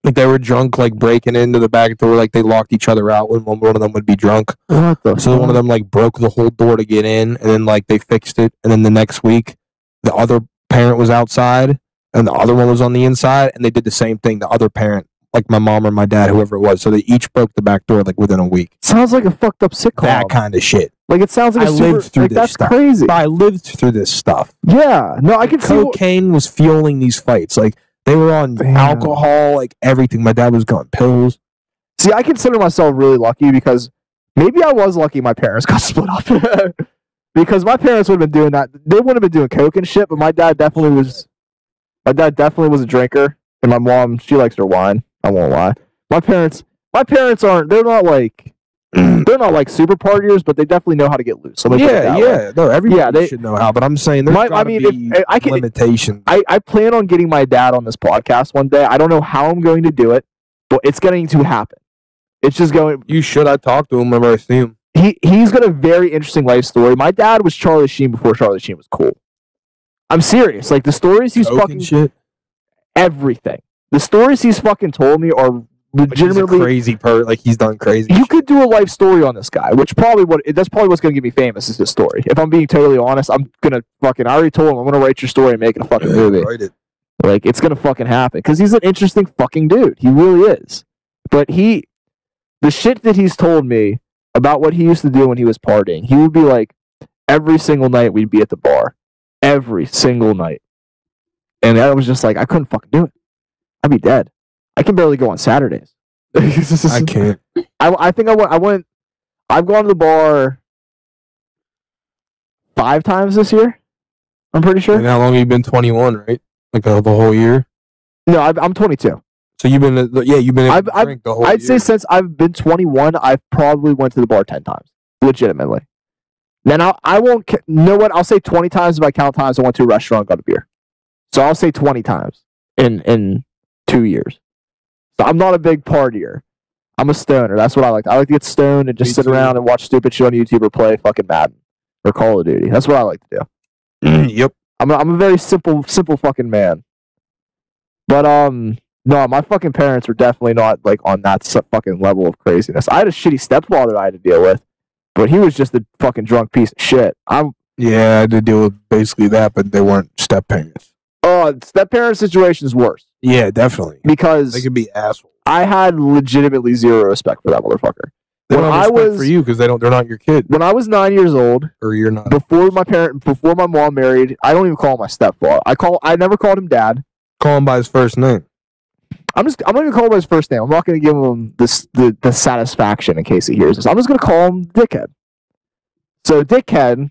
Like, they were drunk, breaking into the back door, they locked each other out when one of them would be drunk. What the fuck? One of them, broke the whole door to get in, and then, they fixed it. And then the next week, the other parent was outside, and the other one was on the inside, and they did the same thing. The other parent, my mom or my dad, whoever it was. So they each broke the back door, within a week. Sounds like a fucked up sitcom. That kind of shit. It sounds like I lived through this stuff. That's crazy. I lived through this stuff. Yeah. No, I can see. Cocaine was fueling these fights. They were on alcohol, everything. My dad was going pills. See, I consider myself really lucky because maybe I was lucky my parents got split up. Because my parents would have been doing that. They wouldn't have been doing coke and shit, but my dad definitely was a drinker. And my mom, she likes her wine. I won't lie. My parents aren't, they're not they're not like super partiers, but they definitely know how to get loose. So yeah. No, everybody should know how. But I'm saying there's gotta be limitations. I plan on getting my dad on this podcast one day. I don't know how I'm going to do it, but it's going to happen. It's just going. You should. I talk to him whenever I see him. He's got a very interesting life story. My dad was Charlie Sheen before Charlie Sheen was cool. I'm serious. Like the stories he's fucking shit. Everything. The stories he's fucking told me are legitimately crazy. Like he's done crazy. You could do a life story on this guy, which that's probably what's gonna get me famous is his story. If I'm being totally honest, I'm gonna fucking. I already told him I'm gonna write your story and make it a fucking movie. Write it. Like it's gonna fucking happen because he's an interesting fucking dude. He really is. But the shit that he's told me about what he used to do when he was partying, he would be like, every single night we'd be at the bar, every single night, and I was just like, I couldn't fucking do it. I'd be dead. I can barely go on Saturdays. I can't. I think I went. I've gone to the bar 5 times this year. I'm pretty sure. And how long have you been 21, right? Like the whole year? No, I'm 22. So you've been able to drink the whole I'd year. say since I've been 21, I've probably went to the bar 10 times. Legitimately. Then I won't. You know what? I'll say 20 times if I count times I went to a restaurant and got a beer. So I'll say 20 times in 2 years. So I'm not a big partier. I'm a stoner. That's what I like. I like to get stoned and just sit around and watch stupid shit on YouTube or play fucking Madden or Call of Duty. That's what I like to do. Yep. I'm a very simple fucking man. But no, my fucking parents were definitely not like on that fucking level of craziness. I had a shitty stepfather I had to deal with, but he was just a fucking drunk piece of shit. I had to deal with basically that, but they weren't step parents. Step parent situation is worse. Yeah, definitely. Because they could be assholes. I had legitimately zero respect for that motherfucker. They don't have respect for you because they're not your kid. When I was 9 years old, or you're not. Before my mom married, I don't even call him my stepfather. I never called him dad. Call him by his first name. I'm not gonna call him by his first name. I'm not gonna give him the satisfaction in case he hears this. I'm just gonna call him Dickhead. So Dickhead,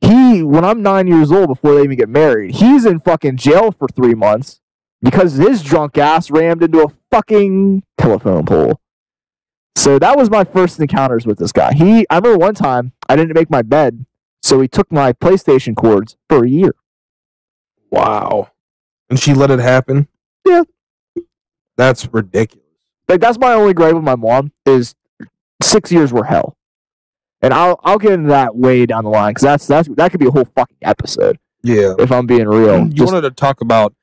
when I'm 9 years old, before they even get married, he's in fucking jail for 3 months because his drunk ass rammed into a fucking telephone pole. So that was my first encounters with this guy. I remember one time I didn't make my bed, so he took my PlayStation cords for a year. Wow. And she let it happen? Yeah. That's ridiculous. Like that's my only gripe with my mom is 6 years were hell. And I'll get into that way down the line because that could be a whole fucking episode. Yeah. If I'm being real. You wanted to talk about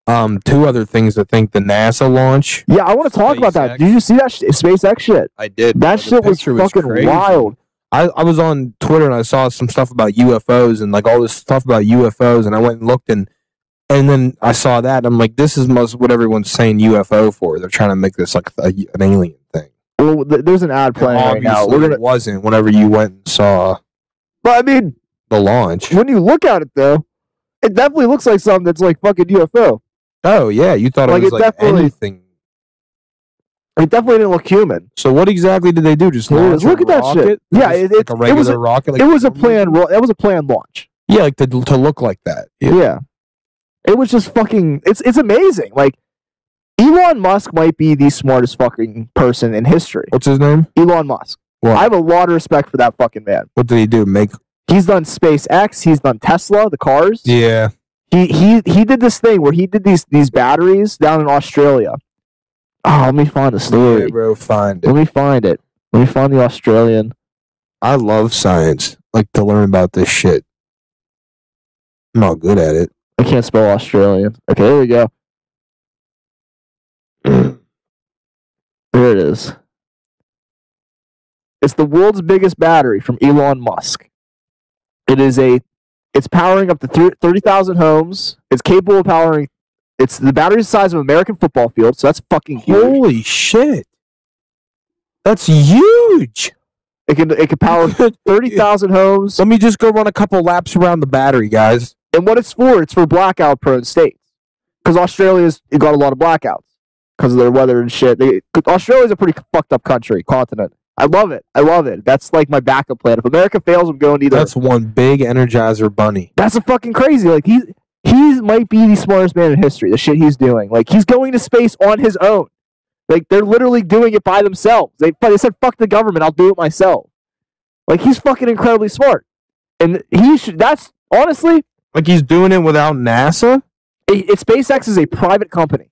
2 other things. I think the NASA launch. Yeah, I want to talk about that. Did you see that SpaceX shit? I did. That shit was fucking wild. I was on Twitter and I saw some stuff about UFOs and like all this stuff about UFOs, and I went and looked and then I saw that and I'm like, this is what everyone's saying UFO for. They're trying to make this like an alien thing. Well, there's an ad playing right now. It wasn't whenever you went and saw. But I mean, the launch. When you look at it though, it definitely looks like something that's like fucking UFO. Oh yeah, you thought it was like anything. It definitely didn't look human. So what exactly did they do? Just look at that shit. Yeah, it's like a regular rocket. Like it was a planned. That was a planned launch. Yeah, like to look like that. Yeah. It was just fucking. It's amazing. Like Elon Musk might be the smartest fucking person in history. What's his name? Elon Musk. What? I have a lot of respect for that fucking man. What did he do? He's done SpaceX. He's done Tesla, the cars. Yeah. He did this thing where he did these batteries down in Australia. Oh, let me find the story. Yeah, bro, find it. Let me find it. Let me find the Australian. I love science. Like to learn about this shit. I'm not good at it. I can't spell Australian. Okay, here we go. There it is. It's the world's biggest battery from Elon Musk. It's powering up to 30,000 homes. It's capable of powering. It's the battery's the size of an American football field, so that's fucking huge. Holy shit! That's huge. It can power 30,000 homes. Let me just go run a couple laps around the battery, guys. And what it's for blackout prone states. Because Australia's got a lot of blackouts because of their weather and shit. Australia's a pretty fucked up continent. I love it. That's like my backup plan. If America fails, I'm going to either. That's one big Energizer bunny. That's a fucking crazy. Like he might be the smartest man in history. The shit he's doing. Like he's going to space on his own. Like, they're literally doing it by themselves. They said, fuck the government, I'll do it myself. Like, he's fucking incredibly smart. And that's, honestly... Like, he's doing it without NASA? SpaceX is a private company.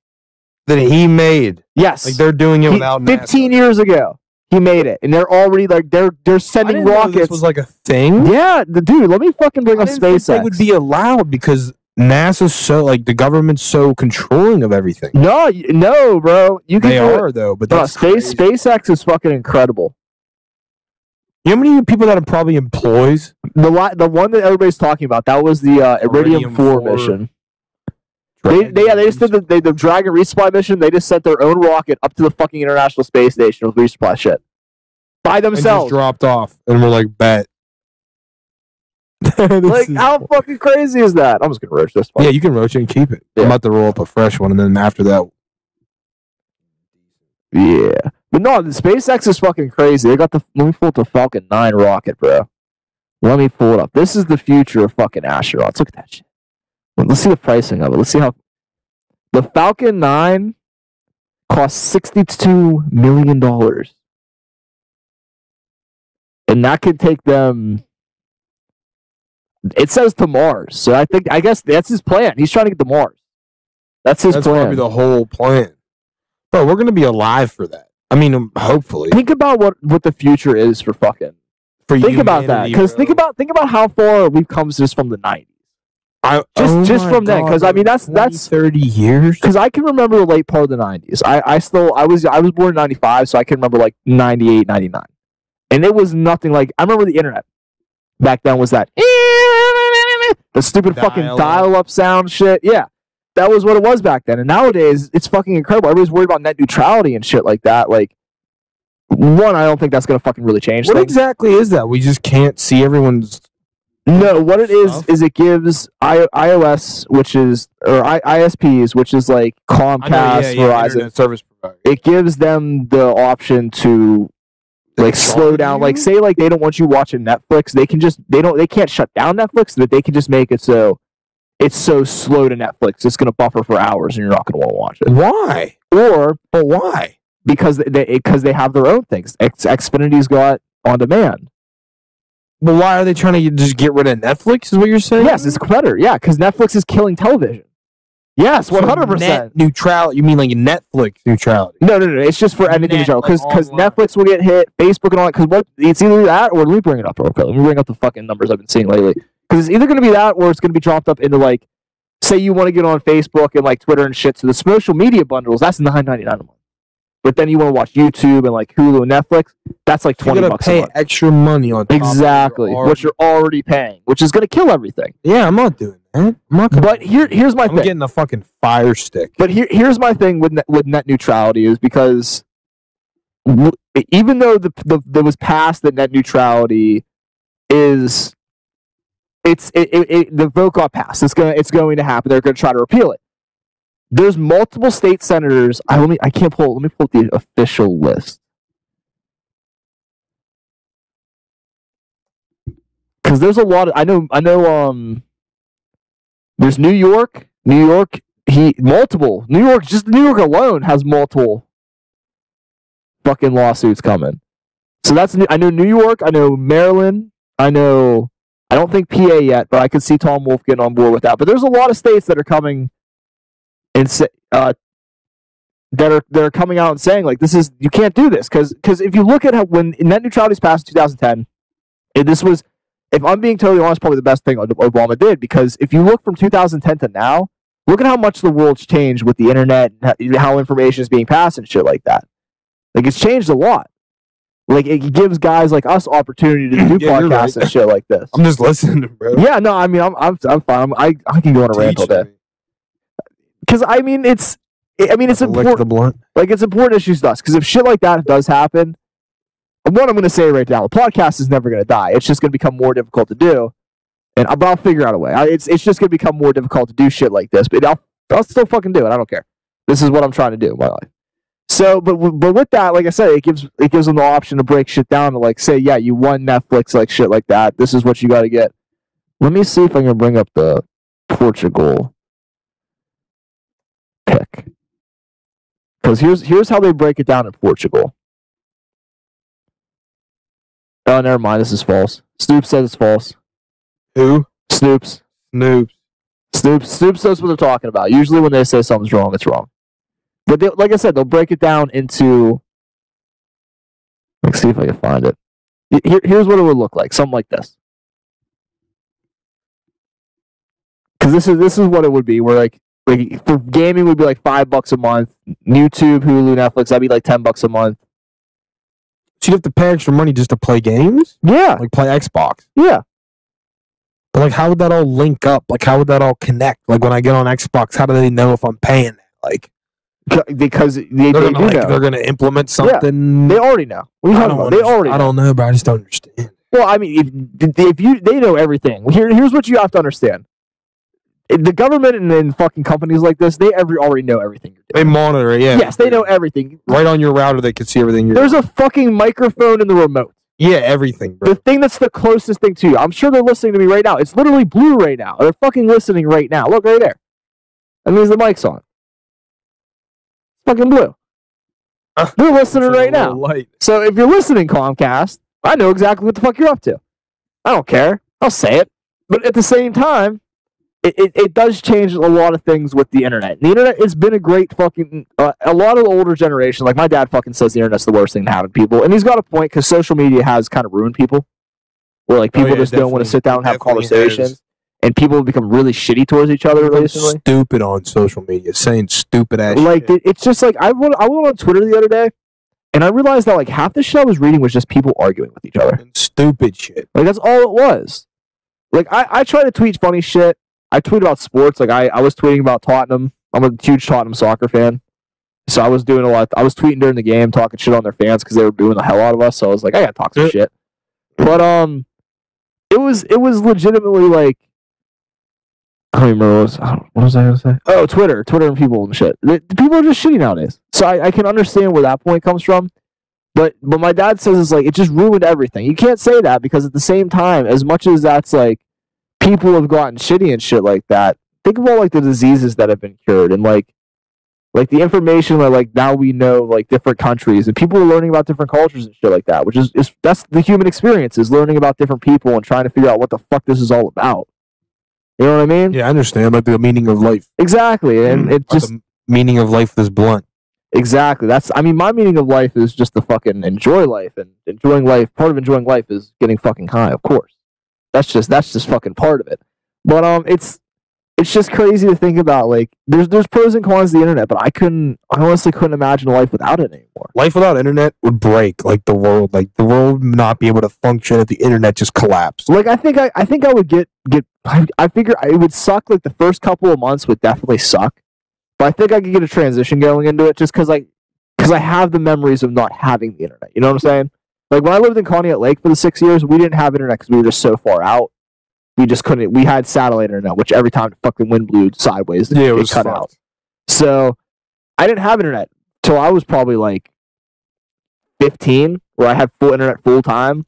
That he made. Yes. Like, they're doing it without 15 NASA. years ago, he made it. And they're already, like, they're sending I didn't rockets. know this was like a thing? Yeah, dude, let me fucking bring up SpaceX. They would be allowed because NASA's so, like, the government's so controlling of everything. No, bro. You can they are, though, but that's SpaceX is fucking incredible. You know how many people that it probably employs? The one that everybody's talking about, that was the Iridium 4 mission. They just did the Dragon resupply mission. They just sent their own rocket up to the fucking International Space Station with resupply shit. By themselves. And just dropped off. And we're like, bet. Like, how fucking crazy is that? I'm just going to roach this one. Yeah, you can roach it and keep it. Yeah. I'm about to roll up a fresh one, and then after that... Yeah. But no, the SpaceX is fucking crazy. They got let me pull up the Falcon 9 rocket, bro. Let me pull it up. This is the future of fucking astronauts. Look at that shit. Let's see the pricing of it. Let's see how... The Falcon 9 costs $62 million. And that could take them... It says to Mars. So I guess that's his plan. He's trying to get to Mars. That's his plan. That's probably the whole plan. Bro, we're going to be alive for that. I mean, hopefully. Think about what the future is for fucking... Think about that. Because think about how far we've come just from the 90s. Just from then, because I mean that's 30 years. Because I can remember the late part of the 90s. I was born in 95, so I can remember like 98, 99, and it was nothing like. I remember the internet back then was that the stupid fucking dial-up sound shit. Yeah, that was what it was back then. And nowadays it's fucking incredible. Everybody's worried about net neutrality and shit like that. Like, one, I don't think that's gonna fucking really change. What exactly is that? We just can't see everyone's. No, what it is it gives iOS, which is, or ISPs, which is like Comcast, Verizon, internet service provider. It gives them the option to like slow down. Like, say like they don't want you watching Netflix, they can't shut down Netflix, but they can just make it so it's so slow to Netflix, it's gonna buffer for hours and you're not gonna want to watch it. Why? But why? Because they have their own things. Xfinity's got on demand. But why are they trying to just get rid of Netflix, is what you're saying? Yes, it's better. Yeah, because Netflix is killing television. Yes, 100%. Net neutrality. You mean like Netflix neutrality? No. It's just for anything in general. Because Netflix will get hit, Facebook and all that. Because it's either that or let me bring it up real quick. Let me bring up the fucking numbers I've been seeing lately. Because it's either going to be that or it's going to be dropped up into like, say you want to get on Facebook and like Twitter and shit. So the social media bundles, that's $9.99 a month. But then you want to watch YouTube and like Hulu and Netflix, that's like $20 a month. Pay extra money on top exactly what you're already paying, which is going to kill everything. Yeah, I'm not doing that. But here's my thing. I'm getting a fucking fire stick. But here's my thing with net neutrality is because even though there was passed that net neutrality is the vote got passed. It's going to happen. They're going to try to repeal it. There's multiple state senators. Let me pull up the official list. Because there's a lot of I know there's New York, just New York alone has multiple fucking lawsuits coming. So I know New York, I know Maryland, I don't think PA yet, but I could see Tom Wolf getting on board with that. But there's a lot of states that are coming and that are coming out and saying like you can't do this because if you look at how when net neutrality was passed in 2010, this was, if I'm being totally honest, probably the best thing Obama did, because if you look from 2010 to now, look at how much the world's changed with the internet and how information is being passed and shit like that. Like, it's changed a lot. Like, it gives guys like us opportunity to do podcasts and shit like this. I'm just listening, bro. Yeah, no, I mean, I'm fine. I can go on a rant all day. Because I mean, it's important. Like, it's important issues to us. Because if shit like that does happen, what I'm going to say right now, the podcast is never going to die. It's just going to become more difficult to do, but I'll figure out a way. It's just going to become more difficult to do shit like this, but I'll still fucking do it. I don't care. This is what I'm trying to do in my life. So, but with that, like I said, it gives them the option to break shit down to like say, yeah, you won Netflix, like shit like that. This is what you got to get. Let me see if I can bring up the Portugal pick. Because here's how they break it down in Portugal. Oh, never mind. This is false. Snoops says it's false. Who? Snoops. Snoops knows what they're talking about. Usually when they say something's wrong, it's wrong. But like I said, they'll break it down into... Let's see if I can find it. Here's what it would look like. Something like this. Because this is what it would be. Where like for gaming would be like $5 a month. YouTube, Hulu, Netflix, that'd be like $10 a month. So you have to pay extra money just to play games? Yeah. Like play Xbox? Yeah. But like, how would that all link up? Like, how would that all connect? Like, when I get on Xbox, how do they know if I'm paying that? Like, because they're gonna implement something. Yeah, they already know. What are you talking about? They already know. I don't know, but I just don't understand. Well, I mean, if they know everything. Here's what you have to understand. The government and fucking companies like this, they already know everything you're doing. They monitor it, yeah. Yes, they know everything. Right on your router, they can see everything. There's a fucking microphone in the remote. Yeah, everything, bro. The thing that's the closest thing to you. I'm sure they're listening to me right now. It's literally blue right now. They're fucking listening right now. Look, right there. That means the mic's on. It's fucking blue. They're listening right now. Light. So if you're listening, Comcast, I know exactly what the fuck you're up to. I don't care. I'll say it. But at the same time, it does change a lot of things with the internet. The internet has been a great fucking... a lot of the older generation, like my dad fucking says the internet's the worst thing to happen to people. And he's got a point because social media has kind of ruined people. Where like people just don't want to sit down and have conversations. And people have become really shitty towards each other recently. Stupid on social media, saying stupid ass like shit. It's just like I went on Twitter the other day, and I realized that like half the shit I was reading was just people arguing with each other. And stupid shit. Like that's all it was. Like I try to tweet funny shit. I tweet about sports. Like I was tweeting about Tottenham. I'm a huge Tottenham soccer fan, so I was doing a lot. I was tweeting during the game, talking shit on their fans because they were booing the hell out of us. So I was like, I gotta talk some shit. But it was legitimately like. I don't remember what was I going to say? Oh, Twitter and people and shit. People are just shitty nowadays. So I can understand where that point comes from. But my dad says it's like, it just ruined everything. You can't say that because at the same time, as much as that's like, people have gotten shitty and shit like that, think of all like the diseases that have been cured and like the information that like now we know like different countries and people are learning about different cultures and shit like that, which is that's the human experience, is learning about different people and trying to figure out what the fuck this is all about. You know what I mean? Yeah, I understand. Like the meaning of life. Exactly, and it just the meaning of life is blunt. Exactly. My meaning of life is just to fucking enjoy life, and enjoying life. Part of enjoying life is getting fucking high, of course. That's just fucking part of it. But it's just crazy to think about. Like there's pros and cons to the internet, but I honestly couldn't imagine a life without it anymore. Life without internet would break. Like the world would not be able to function if the internet just collapsed. Like I think I would get. I figure it would suck. Like the first couple of months would definitely suck, but I think I could get a transition going into it just because I have the memories of not having the internet. You know what I'm saying? Like when I lived in Conneaut Lake for the 6 years, we didn't have internet because we were just so far out. We just couldn't. We had satellite internet, which every time the fucking wind blew sideways, it was cut out. So I didn't have internet till I was probably like 15, where I had full internet full time.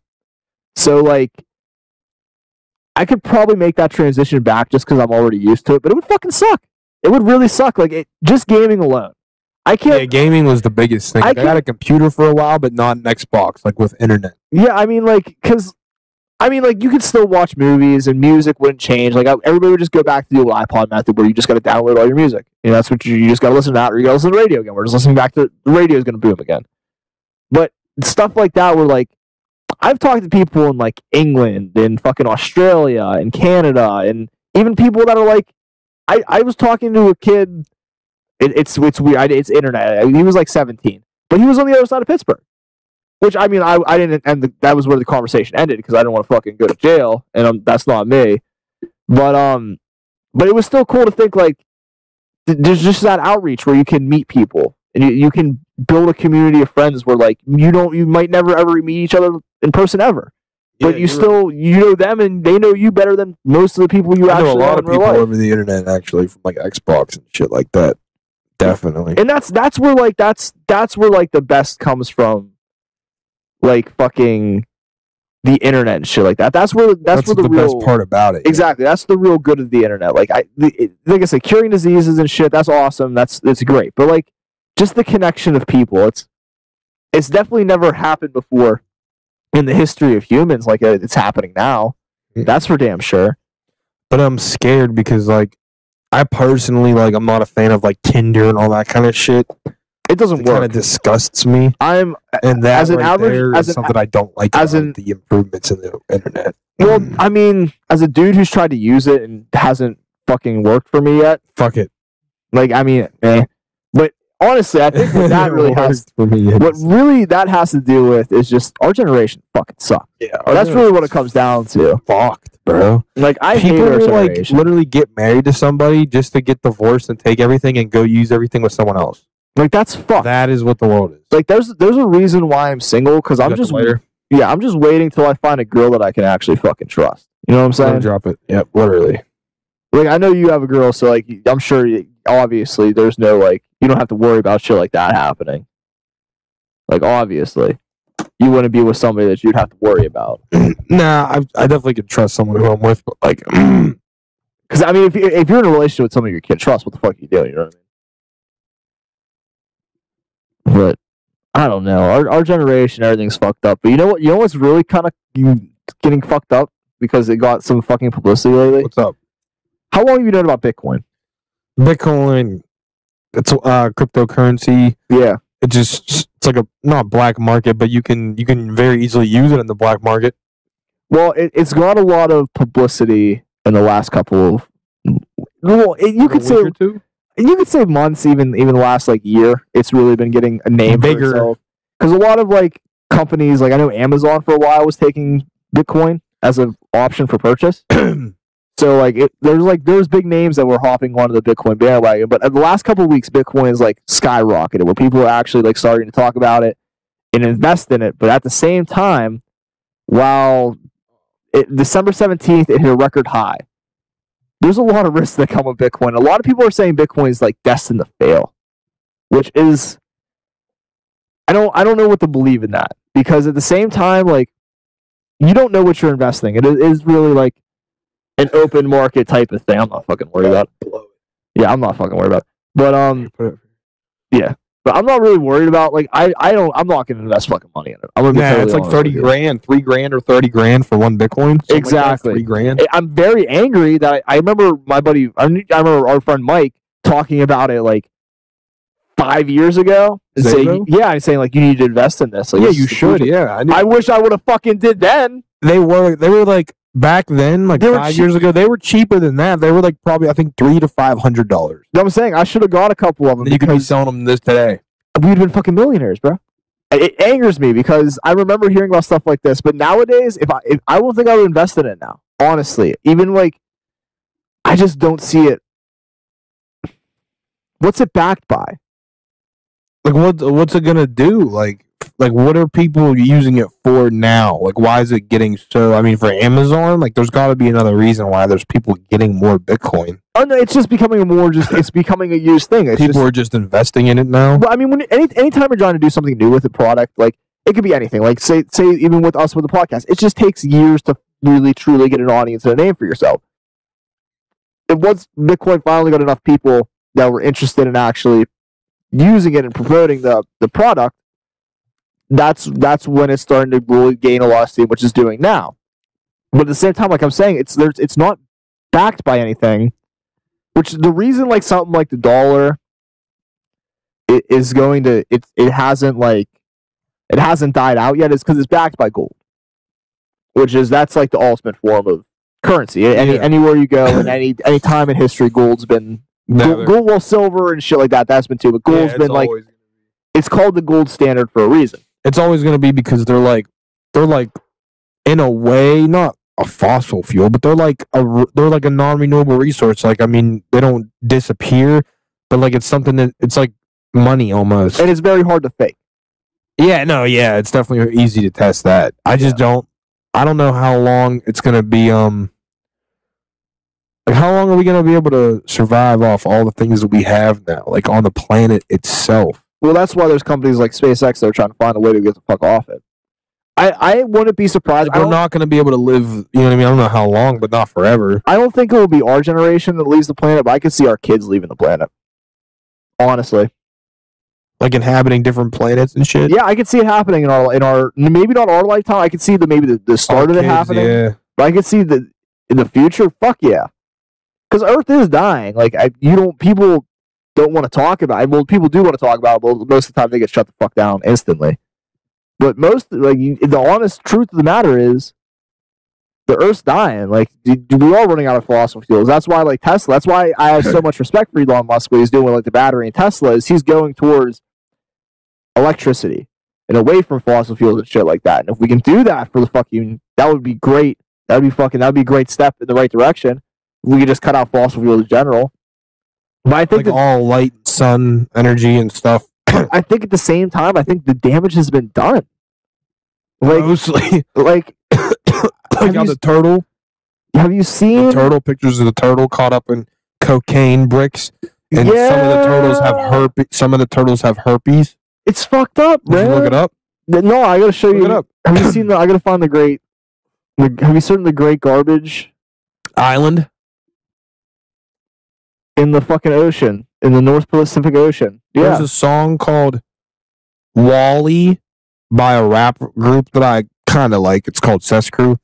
So like, I could probably make that transition back just because I'm already used to it, but it would fucking suck. It would really suck. Like just gaming alone. I can't. Yeah, gaming was the biggest thing. I had a computer for a while, but not an Xbox, like with internet. Yeah, I mean, like, you could still watch movies and music wouldn't change. Like, everybody would just go back to the old iPod method where you just got to download all your music. You know, that's what you just got to listen to that, or you got to listen to the radio again. We're just listening back to the radio is going to boom again. But stuff like that, where like, I've talked to people in like England and fucking Australia and Canada, and even people that are like, I was talking to a kid. It's weird. It's internet. He was like 17, but he was on the other side of Pittsburgh. Which I mean, I didn't, and that was where the conversation ended because I didn't want to fucking go to jail, and that's not me. But it was still cool to think like there's just that outreach where you can meet people and you can build a community of friends where like you might never ever meet each other in person ever, but you know them and they know you better than most of the people you actually know. A lot of people over the internet actually from like Xbox and shit like that. Definitely. And that's where like that's where like the best comes from, like fucking the internet and shit like that. That's where the real best part about it. Exactly. That's the real good of the internet. Like I said, curing diseases and shit, that's awesome. That's great. But like just the connection of people. It's definitely never happened before in the history of humans like it's happening now. That's for damn sure. But I'm scared because, like, I personally, like, I'm not a fan of, like, Tinder and all that kind of shit. It doesn't work. It kind of disgusts me. And that as an average, is something I don't like about the improvements in the internet. Well, I mean, as a dude who's tried to use it and hasn't fucking worked for me yet. Fuck it. Like, I mean, But honestly, I think what that really has for me. What really that has to do with is just our generation fucking sucks. Yeah, that's really what it comes down to. Fucked, bro. Like I People hate our will generation. like literally get married to somebody just to get divorced and take everything and go use everything with someone else. Like that's fucked. That is what the world is. Like there's a reason why I'm single because I'm just waiting till I find a girl that I can actually fucking trust. You know what I'm saying? Drop it. Yep, literally. Like I know you have a girl, so like I'm sure obviously there's no like you don't have to worry about shit like that happening. Like obviously, you wouldn't be with somebody that you'd have to worry about. Nah, I definitely could trust someone who I'm with, but like, because I mean, if you're in a relationship with somebody you can't trust, what the fuck are you doing? You know what I mean? But I don't know. Our generation, everything's fucked up. But you know what? You know what's really kind of getting fucked up because it got some fucking publicity lately. What's up? How long have you known about Bitcoin? Bitcoin, it's cryptocurrency. Yeah, it's like a not black market, but you can very easily use it in the black market. Well, it's got a lot of publicity in the last couple of you could say months, even the last like year. It's really been getting a name bigger for itself because a lot of like companies, like I know Amazon for a while was taking Bitcoin as an option for purchase. So like there's big names that were hopping onto the Bitcoin bandwagon, but in the last couple of weeks, Bitcoin is like skyrocketed, where people are actually like starting to talk about it and invest in it. But at the same time, while December 17th it hit a record high, there's a lot of risks that come with Bitcoin. A lot of people are saying Bitcoin is like destined to fail, which is I don't know what to believe in that because at the same time, like you don't know what you're investing. It is really like an open market type of thing. I'm not fucking worried about it. Yeah, I'm not fucking worried about it. But yeah. But I'm not really worried about like I'm not gonna invest fucking money in it. I'm gonna be it's like 30 grand, 3 grand or 30 grand for one Bitcoin. Exactly. Like 3 grand. I'm very angry that I remember my buddy I remember our friend Mike talking about it like 5 years ago and saying like you need to invest in this. Like, yeah, you should. Yeah. I wish I would have fucking did then. They were like back then, like 5 years ago, they were cheaper than that. They were like probably, I think, $300 to $500. I'm saying I should have got a couple of them. You could be selling them this today. We'd been fucking millionaires, bro. It angers me because I remember hearing about stuff like this, but nowadays, if I don't think I would invest in it now. Honestly, even like, I just don't see it. What's it backed by? Like what's it gonna do? Like what are people using it for now? Like why is it getting so? I mean, for Amazon, like there's got to be another reason why there's people getting more Bitcoin. Oh no, it's just becoming it's becoming a used thing. People are just investing in it now. Well, I mean, anytime you're trying to do something new with a product, like it could be anything. Like say even with us with the podcast, it just takes years to really truly get an audience and a name for yourself. And once Bitcoin finally got enough people that were interested in actually using it and promoting the product, that's when it's starting to really gain a lot of steam, which it's doing now. But at the same time, like I'm saying, it's not backed by anything. Which the reason like something like the dollar it hasn't died out yet is because it's backed by gold. That's like the ultimate form of currency. Anywhere you go and any time in history, gold's been gold, well, silver and shit like that. That's been too, but gold's been like it's called the gold standard for a reason. It's always going to be because they're like in a way not a fossil fuel, but they're like a non-renewable resource. Like I mean, they don't disappear, but like it's something that it's like money almost, and it's very hard to fake. Yeah, no, yeah, it's definitely easy to test that. I just don't know how long it's going to be. Like how long are we going to be able to survive off all the things that we have now, like on the planet itself? Well, that's why there's companies like SpaceX that are trying to find a way to get the fuck off it. I wouldn't be surprised. Like we're not going to be able to live, you know what I mean? I don't know how long, but not forever. I don't think it will be our generation that leaves the planet, but I could see our kids leaving the planet. Honestly. Like inhabiting different planets and shit. Yeah, I could see it happening in our maybe not our lifetime. I could see the start of it happening. Yeah. But I could see in the future. Fuck yeah, because Earth is dying. Like people don't want to talk about it. Well, people do want to talk about it, but most of the time they get shut the fuck down instantly. But the honest truth of the matter is, the Earth's dying. Like we are running out of fossil fuels. That's why like Tesla. That's why I have so much respect for Elon Musk. What he's doing with like the battery and Tesla is he's going towards electricity and away from fossil fuels and shit like that. And if we can do that for the fucking, that would be great. That would be a great step in the right direction. We could just cut out fossil fuels in general. But I think like all light, sun, energy, and stuff. I think at the same time, I think the damage has been done. Like, mostly, like, the turtle. Have you seen the turtle pictures of the turtle caught up in cocaine bricks? And some of the turtles have herpes. Some of the turtles have herpes. It's fucked up, man. Did you look it up? No, I gotta show you. Look it up. Have you seen I gotta find have you seen the Great Garbage Island in the fucking ocean, in the North Pacific Ocean? Yeah. There's a song called Wally by a rap group that I kind of like. It's called Cess Crew.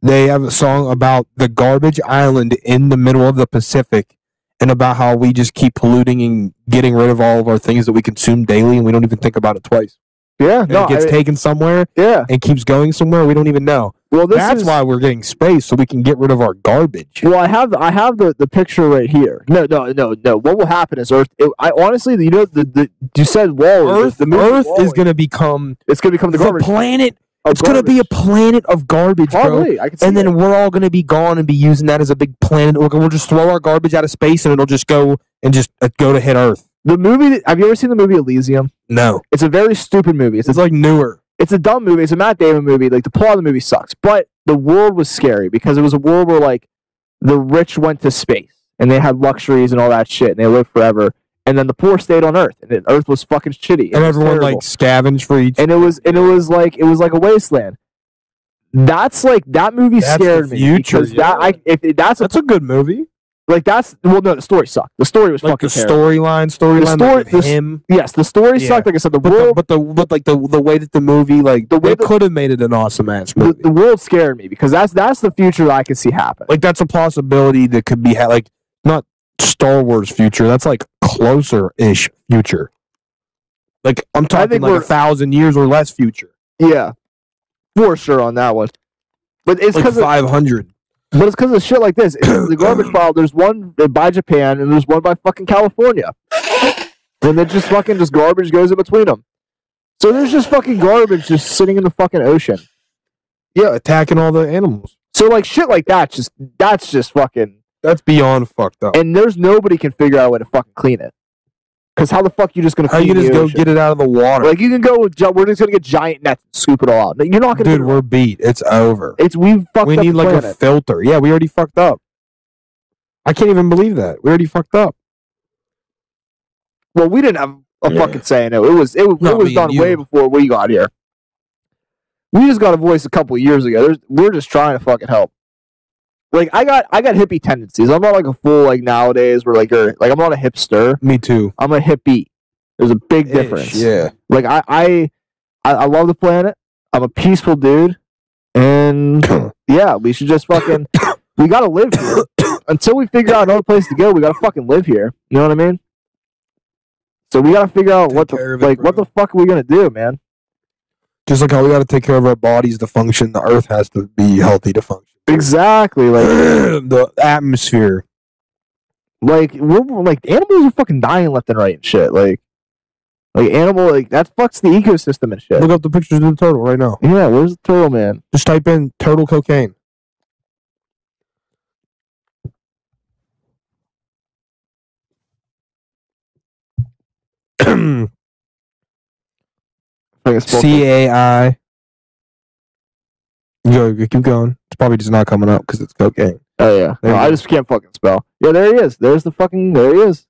They have a song about the garbage island in the middle of the Pacific and about how we just keep polluting and getting rid of all of our things that we consume daily and we don't even think about it twice. Yeah, and it gets taken somewhere and keeps going somewhere we don't even know. Well, that's why we're getting space, so we can get rid of our garbage. Well, I have the picture right here. No. What will happen is Earth. Honestly, you know, you said wall. Earth is going to become. It's going to become the garbage planet. It's going to be a planet of garbage, Probably, bro. And then we're all going to be gone and be using that as a big planet. We'll just throw our garbage out of space, and it'll just go to hit Earth. The movie. Have you ever seen the movie Elysium? No. It's a very stupid movie. It's like newer. It's a dumb movie. It's a Matt Damon movie. Like the plot of the movie sucks, but the world was scary because it was a world where like the rich went to space and they had luxuries and all that shit and they lived forever, and then the poor stayed on Earth and Earth was fucking shitty and everyone like scavenged for each. And it was like a wasteland. That's like that movie scared me because that's a good movie. Like the story sucked. The story was like fucking the storyline with him. Yes, the story sucked. Like I said, the way that the movie they could have made it an awesome ass movie. The world scared me because that's the future that I could see happen. Like that's a possibility that could be like not Star Wars future. That's like closer-ish future. Like I'm talking like 1,000 years or less future. Yeah, for sure on that one. But it's like 500. But it's because of shit like this. The garbage pile, there's one by Japan and there's one by fucking California. And then just garbage goes in between them. So there's just fucking garbage just sitting in the fucking ocean. Yeah, attacking all the animals. So like shit like that's just fucking... That's beyond fucked up. And there's nobody can figure out a way to fucking clean it. Because how the fuck you just going to clean it? How you just go get it out of the water? Like you can go, we're just going to get giant nets and scoop it all out. You're not going to... Dude, we're beat. It's over. We need like a filter. Yeah, we already fucked up. I can't even believe that. We already fucked up. Well, we didn't have a fucking say in it. It was done way before we got here. We just got a voice a couple of years ago. We're just trying to fucking help. Like I got hippie tendencies. I'm not like a fool like nowadays where like you're like I'm not a hipster. Me too. I'm a hippie. There's a big difference. Yeah. Like I love the planet. I'm a peaceful dude. And yeah, we should just fucking we gotta live here. Until we figure out another place to go, we gotta fucking live here. You know what I mean? So we gotta figure out what the fuck are we gonna do, man? Just like how we gotta take care of our bodies to function, the earth has to be healthy to function. Exactly, like the atmosphere. Like we're like animals are fucking dying left and right and shit. Like animal that fucks the ecosystem and shit. Look up the pictures of the turtle right now. Yeah, where's the turtle, man? Just type in turtle cocaine. CAI. Go, keep going. It's probably just not coming up because it's cocaine. Oh yeah, no, I just can't fucking spell. Yeah, there he is. There he is.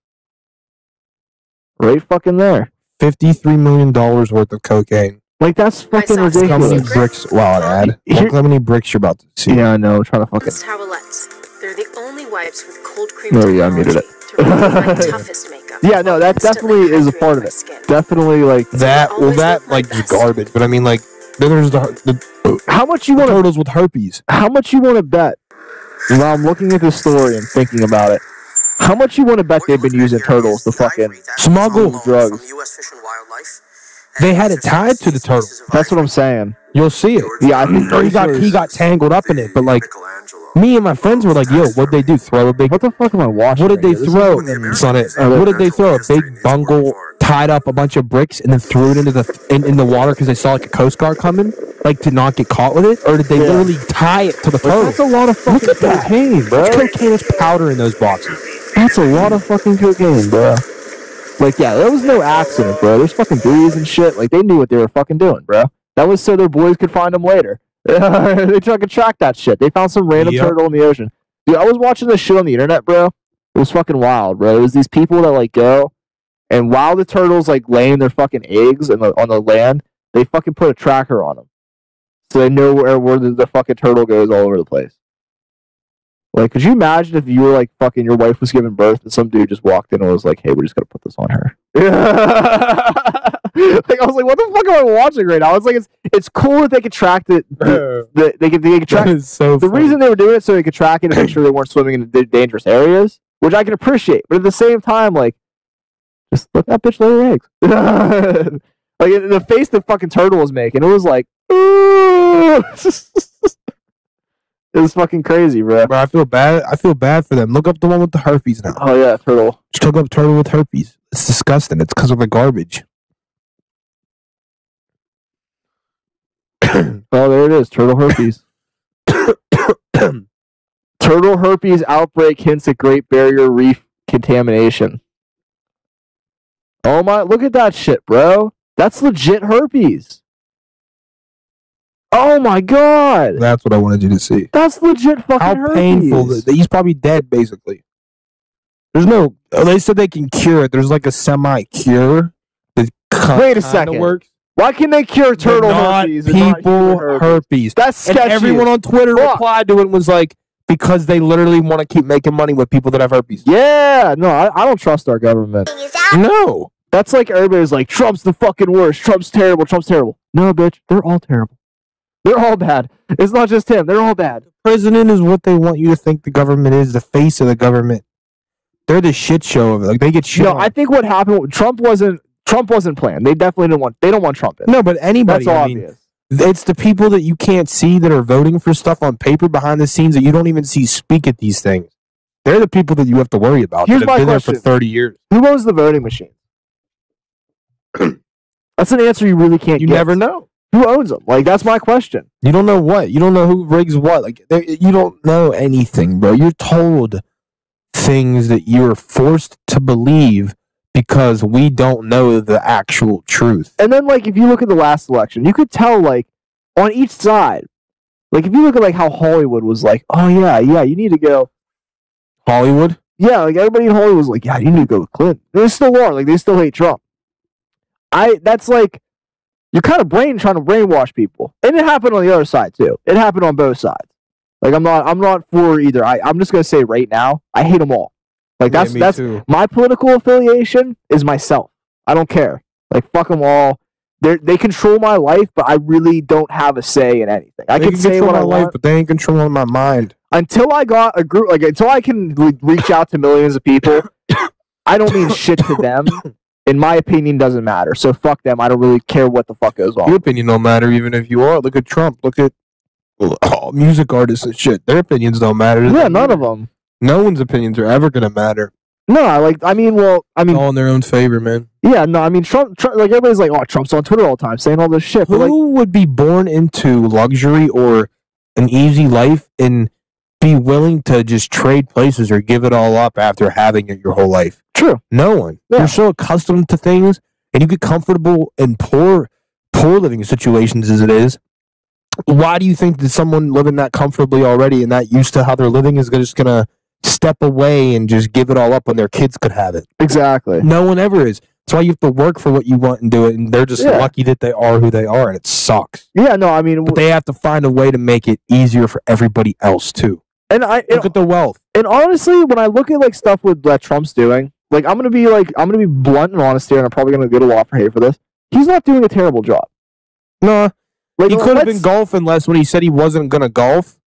Right fucking there. $53 million worth of cocaine. Like that's fucking ridiculous. How many bricks? Wow, ad. Look how many bricks you're about to see. Yeah, I know. I'm trying to fucking. Towelettes. They're the only wipes with cold cream technology to remove the toughest makeup. Yeah, no, that definitely is a part of it. Definitely, like that. Well, that like is garbage. But I mean, like, then there's the how much you want turtles with herpes. How much you want to bet? While I'm looking at this story and thinking about it, how much you want to bet they've been using turtles to fucking smuggle drugs? They had it tied to the turtle. That's what I'm saying. You'll see it. Yeah, I think he got tangled up in it. But like, me and my friends were like, "Yo, what'd they do? Throw a big? What the fuck am I watching? What did they throw? What did they throw? A big bungle, tied up a bunch of bricks, and then threw it into the water because they saw like a Coast Guard coming, like to not get caught with it, or did they literally tie it to the turtle? That's a lot of fucking cocaine, bro. That's cocaine is powder in those boxes. That's a lot of fucking cocaine, bro. Like, yeah, there was no accident, bro. There's fucking buoys and shit. Like, they knew what they were fucking doing, bro. That was so their boys could find them later. They tried to track that shit. They found some random turtle in the ocean. Dude, I was watching this shit on the internet, bro. It was fucking wild, bro. It was these people that, like, go, and while the turtle's, like, laying their fucking eggs on the land, they fucking put a tracker on them. So they know where the fucking turtle goes all over the place. Like, could you imagine if you were, like, fucking, your wife was giving birth and some dude just walked in and was like, hey, we're just gonna put this on her. Like, I was like, what the fuck am I watching right now? It's like, it's cool that they could track they could track it. So the reason they were doing it so they could track it and make sure they weren't swimming in dangerous areas, which I can appreciate. But at the same time, like, just let that bitch lay her eggs. Like, the face the fucking turtle was making, it was like, ooh. It was fucking crazy, bro. Bro, I feel bad for them. Look up the one with the herpes now. Oh yeah, turtle. Just look up turtle with herpes. It's disgusting. It's because of the garbage. Oh, there it is. Turtle herpes. Turtle herpes outbreak hints at Great Barrier Reef contamination. Oh my! Look at that shit, bro. That's legit herpes. Oh my god! That's what I wanted you to see. That's legit fucking herpes. How painful. He's probably dead, basically. There's no... They said they can cure it. There's like a semi-cure. Wait a second. Works. Why can they cure turtle herpes? People herpes. That's sketchy. And everyone on Twitter replied to it and was like, because they literally want to keep making money with people that have herpes. Yeah. No, I don't trust our government. No. That's like everybody's like, Trump's the fucking worst. Trump's terrible. Trump's terrible. No, bitch. They're all terrible. They're all bad. It's not just him. They're all bad. The president is what they want you to think the government is, the face of the government. They're the shit show of it. Like, they get shit on. I think what happened, Trump wasn't planned. They definitely don't want Trump in. No, but anybody. That's obvious. It's the people that you can't see that are voting for stuff on paper behind the scenes that you don't even see speak at these things. They're the people that you have to worry about. Here's that my have been question. There for 30 years. Who owns the voting machine? That's an answer you really can't get. You never know. Who owns them? Like, that's my question. You don't know what. You don't know who rigs what. Like, you don't know anything, bro. You're told things that you're forced to believe because we don't know the actual truth. And then, like, if you look at the last election, you could tell, like, on each side, like, if you look at, like, how Hollywood was like, oh, yeah, you need to go. Hollywood? Yeah, like, everybody in Hollywood was like, yeah, you need to go with Clinton. They still are. Like, they still hate Trump. That's, like, you're kind of trying to brainwash people. And it happened on the other side, too. It happened on both sides. Like, I'm not for either. I'm just going to say right now, I hate them all. Like, that's my political affiliation is myself. I don't care. Like, fuck them all. They control my life, but I really don't have a say in anything. I can say what I want, but they ain't controlling my mind. Until I got a group, like, until I can reach out to millions of people, I don't mean shit to them. In my opinion, doesn't matter. So fuck them. I don't really care what the fuck goes on. Your opinion don't matter, even if you are. Look at Trump. Look at music artists and shit. Their opinions don't matter. Yeah, none of them. No one's opinions are ever gonna matter. No, I mean, it's all in their own favor, man. Yeah, no, I mean, Trump, like, everybody's like, oh, Trump's on Twitter all the time saying all this shit. But who would be born into luxury or an easy life and be willing to just trade places or give it all up after having it your whole life? True. No one. Yeah. You're so accustomed to things, and you get comfortable in poor living situations as it is. Why do you think that someone living that comfortably already and that used to how they're living is just going to step away and just give it all up when their kids could have it? Exactly. No one ever is. That's why you have to work for what you want and do it, and they're just lucky that they are who they are, and it sucks. Yeah, no, I mean... But they have to find a way to make it easier for everybody else, too. And look at the wealth. And honestly, when I look at, like, stuff that Trump's doing, like I'm gonna be blunt and honest here, and I'm probably gonna get a lot for hate for this. He's not doing a terrible job. No, like, he could have been golfing less when he said he wasn't gonna golf.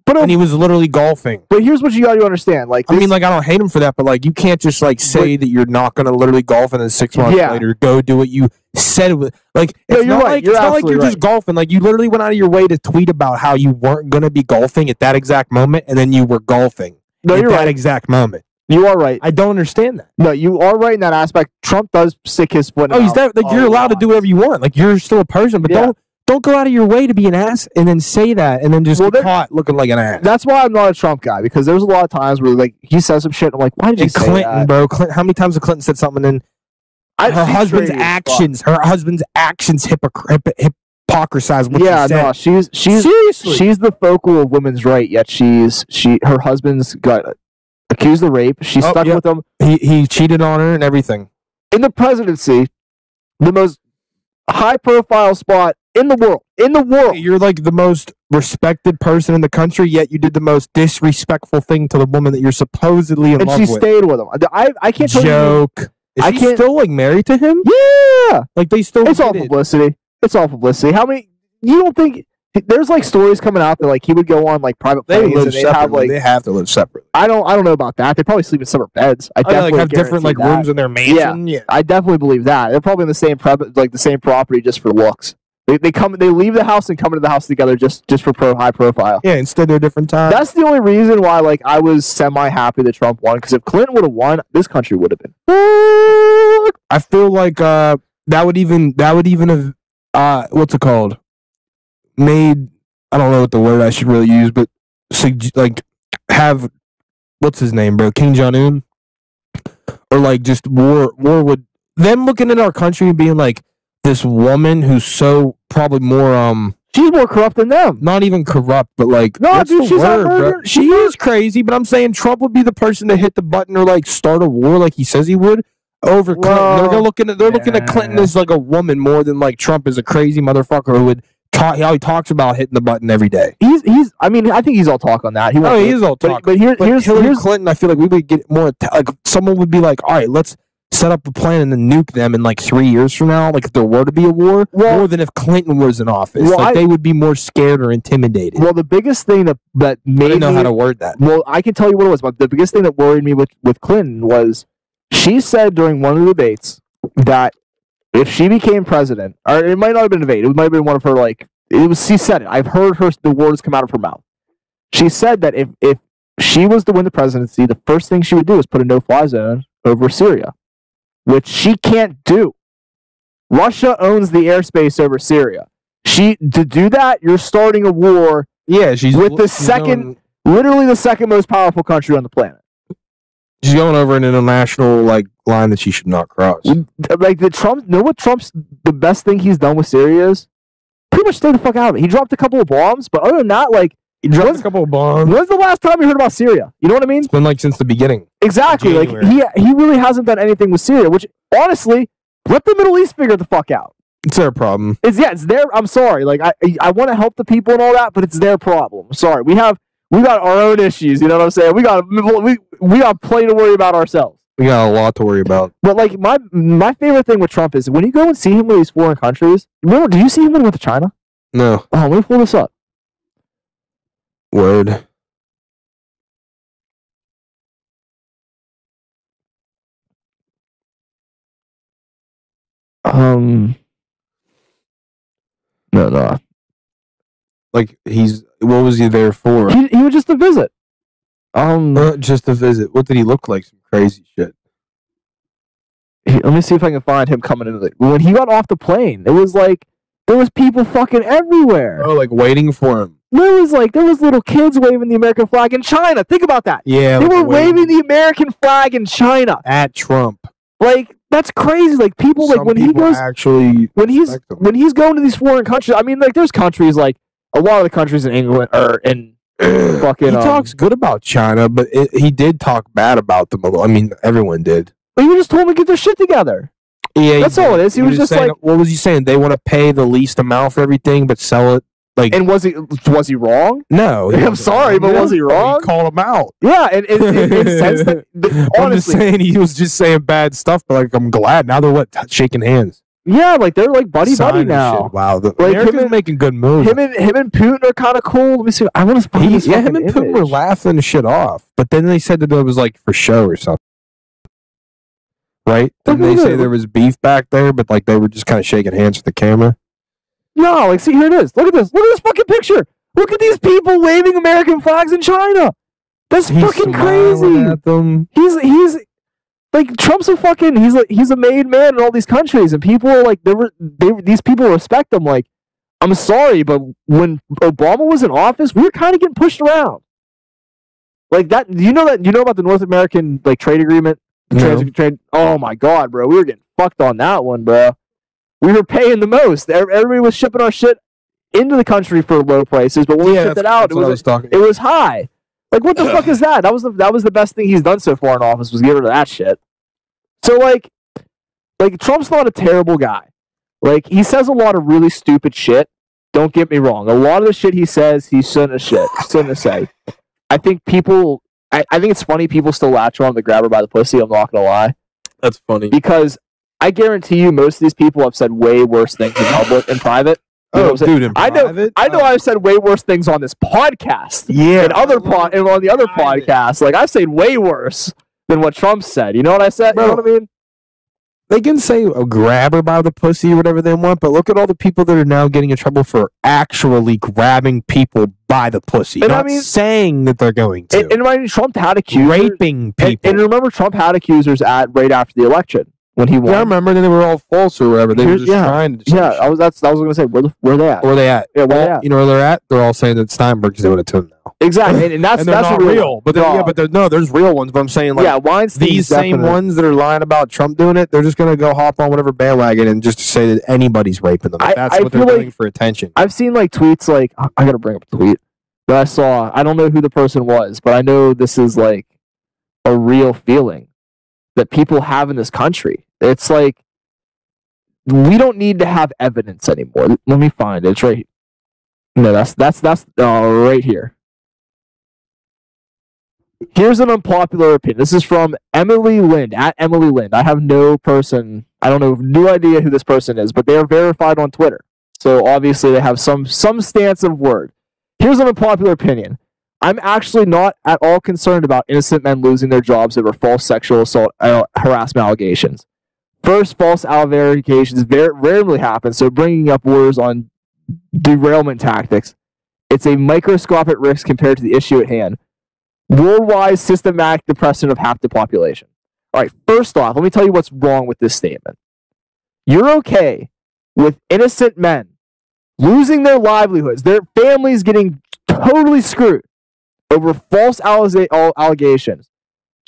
But he was literally golfing. But here's what you got to understand. Like, I mean, like, I don't hate him for that, but like, you can't just like say that you're not going to literally golf and then 6 months later go do what you said. Like, it's not like it's not like you're just golfing. Like, you literally went out of your way to tweet about how you weren't going to be golfing at that exact moment, and then you were golfing at that exact moment. You are right. I don't understand that. No, you are right in that aspect. Trump does stick his foot in. Oh, he's that. Like, you're allowed to do whatever you want. Like, you're still a person, but don't go out of your way to be an ass and then say that and then just get caught looking like an ass. That's why I'm not a Trump guy, because there's a lot of times where like he says some shit and I'm like, why did you say Clinton, that? bro? How many times has Clinton said something and then her husband's actions hypocrisize what she said? No, she's seriously, she's the focal of women's right, yet her husband's got accused of rape. She's stuck with him. He cheated on her and everything. In the presidency, the most high-profile spot in the world. You're like the most respected person in the country, yet you did the most disrespectful thing to the woman that you're supposedly in love with. And she stayed with him. I can't tell you. Is she still like married to him? Yeah. Like they still. It's all publicity. It's all publicity. How many? You don't think there's like stories coming out that like he would go on like private planes and they have to live separately. I don't know about that. They probably sleep in separate beds. I definitely have different like rooms in their mansion. Yeah, I definitely believe that. They're probably in the same the same property just for looks. They leave the house and come into the house together just for high profile. Yeah, instead they're different times. That's the only reason why like I was semi happy that Trump won, because if Clinton would have won, this country would have been. I feel like that would even have what's it called? Made, I don't know what the word I should really use, but like have what's his name, bro? Kim Jong-un, or like just war would them looking at our country and being like, this woman who's so probably more she's more corrupt than them. Not even corrupt, but like no, dude, she's not murder. She is crazy, but I'm saying Trump would be the person to hit the button or like start a war like he says he would over Clinton. They're looking at Clinton as like a woman more than like Trump is a crazy motherfucker who would how he talks about hitting the button every day. He's I mean, I think he's all talk on that. He is all talk. But here's Hillary Clinton, I feel like we would get more like someone would be like, all right, let's set up a plan and then nuke them in like 3 years from now, like if there were to be a war, more than if Clinton was in office. They would be more scared or intimidated. Well, the biggest thing that made I didn't know how to word that. Well, I can tell you what it was, but the biggest thing that worried me with Clinton was she said during one of the debates that if she became president, or it might not have been a debate, it might have been one of her she said it. I've heard the words come out of her mouth. She said that if she was to win the presidency, the first thing she would do is put a no-fly zone over Syria, which she can't do. Russia owns the airspace over Syria. To do that, you're starting a war. Yeah, literally the second most powerful country on the planet. She's going over an international line that she should not cross. Like the best thing he's done with Syria is pretty much stay the fuck out of it. He dropped a couple of bombs, but other than that, he dropped a couple of bombs. When's the last time you heard about Syria? You know what I mean? It's been since the beginning. Exactly. He really hasn't done anything with Syria, which honestly, let the Middle East figure the fuck out. It's their problem. It's their. I'm sorry. I want to help the people and all that, but it's their problem. Sorry, we got our own issues. You know what I'm saying? We got plenty to worry about ourselves. We got a lot to worry about. But my favorite thing with Trump is when you go and see him in these foreign countries. Remember, did you see him when he went to China? No. Oh, let me pull this up. Word. No. What was he there for? He was just a visit. Just a visit. What did he look like? Some crazy shit. Let me see if I can find him coming into when he got off the plane. It was there was people fucking everywhere. Oh, waiting for him. There was little kids waving the American flag in China. Think about that. Yeah, they were waving the American flag in China at Trump. That's crazy. People when he goes when he's going to these foreign countries. I mean, there's countries a lot of the countries in England or in fucking. He talks good about China, but he did talk bad about them. I mean, everyone did. But he just told them to get their shit together. Yeah, that's all it is. He was just saying, what was he saying? They want to pay the least amount for everything, but sell it Like, and was he wrong? No. I'm sorry, but was he wrong? He called him out. Yeah, and it sense that honestly, I'm just saying he was just saying bad stuff, but like I'm glad now they're shaking hands. Yeah, like they're like buddy now. Shit. Wow, like America's making good moves. Him and Putin are kind of cool. Let me see. I want to find this. Yeah, him and Putin were laughing the shit off, but then they said that it was like for show or something. Right? Didn't they say there was beef back there, but like they were just kind of shaking hands with the camera? No, like see, here it is. Look at this. Look at this fucking picture. Look at these people waving American flags in China. That's fucking crazy. At them. He's like Trump's a fucking he's a made man in all these countries, and people are like these people respect him. Like, I'm sorry, but when Obama was in office, we were kind of getting pushed around. Like that, you know about the North American like trade agreement? Trade. Oh my god, bro, we were getting fucked on that one, bro. We were paying the most. Everybody was shipping our shit into the country for low prices, but when we shipped it out, it was high. Like, what the fuck is that? That was the best thing he's done so far in office, was get rid of that shit. So like Trump's not a terrible guy. Like, he says a lot of really stupid shit. Don't get me wrong. A lot of the shit he says, he shouldn't have said. I think I think it's funny people still latch on to grab her by the pussy. I'm not gonna lie. That's funny. Because I guarantee you, most of these people have said way worse things in public and private. You know dude, in private? I know I've said way worse things on this podcast. Yeah. And on the other podcasts. Like, I've said way worse than what Trump said. You know what I said? Bro, you know what I mean? They can say grab her by the pussy or whatever they want, but look at all the people that are now getting in trouble for actually grabbing people by the pussy. And not saying that they're going to. And I mean, Trump had accusers. Raping people. And remember, Trump had accusers right after the election. When he won. Yeah, I remember. Then they were all false or whatever. They were just trying to. Yeah, I was going to say, where they at? Where they at? Yeah, where they at? You know where they're at? They're all saying that Steinberg's doing it to them now. Exactly, and that's not real. But there's real ones. But I'm saying, like, Weinstein, these same ones that are lying about Trump doing it, they're just going to go hop on whatever bandwagon and just say that anybody's raping them. That's what they're doing for attention. I've seen like tweets like, I got to bring up a tweet that I saw. I don't know who the person was, but I know this is like a real feeling that people have in this country. It's like, we don't need to have evidence anymore. Let me find it. It's right here. No, that's right here. Here's an unpopular opinion. This is from Emily Lind, at Emily Lind. I have no idea who this person is, but they are verified on Twitter. So obviously they have some stance of word. Here's an unpopular opinion. I'm actually not at all concerned about innocent men losing their jobs over false sexual assault harassment allegations. First, false allegations rarely happen, so bringing up words on derailment tactics, it's a microscopic risk compared to the issue at hand. Worldwide systematic depression of half the population. All right, first off, let me tell you what's wrong with this statement. You're okay with innocent men losing their livelihoods, their families getting totally screwed over false allegations,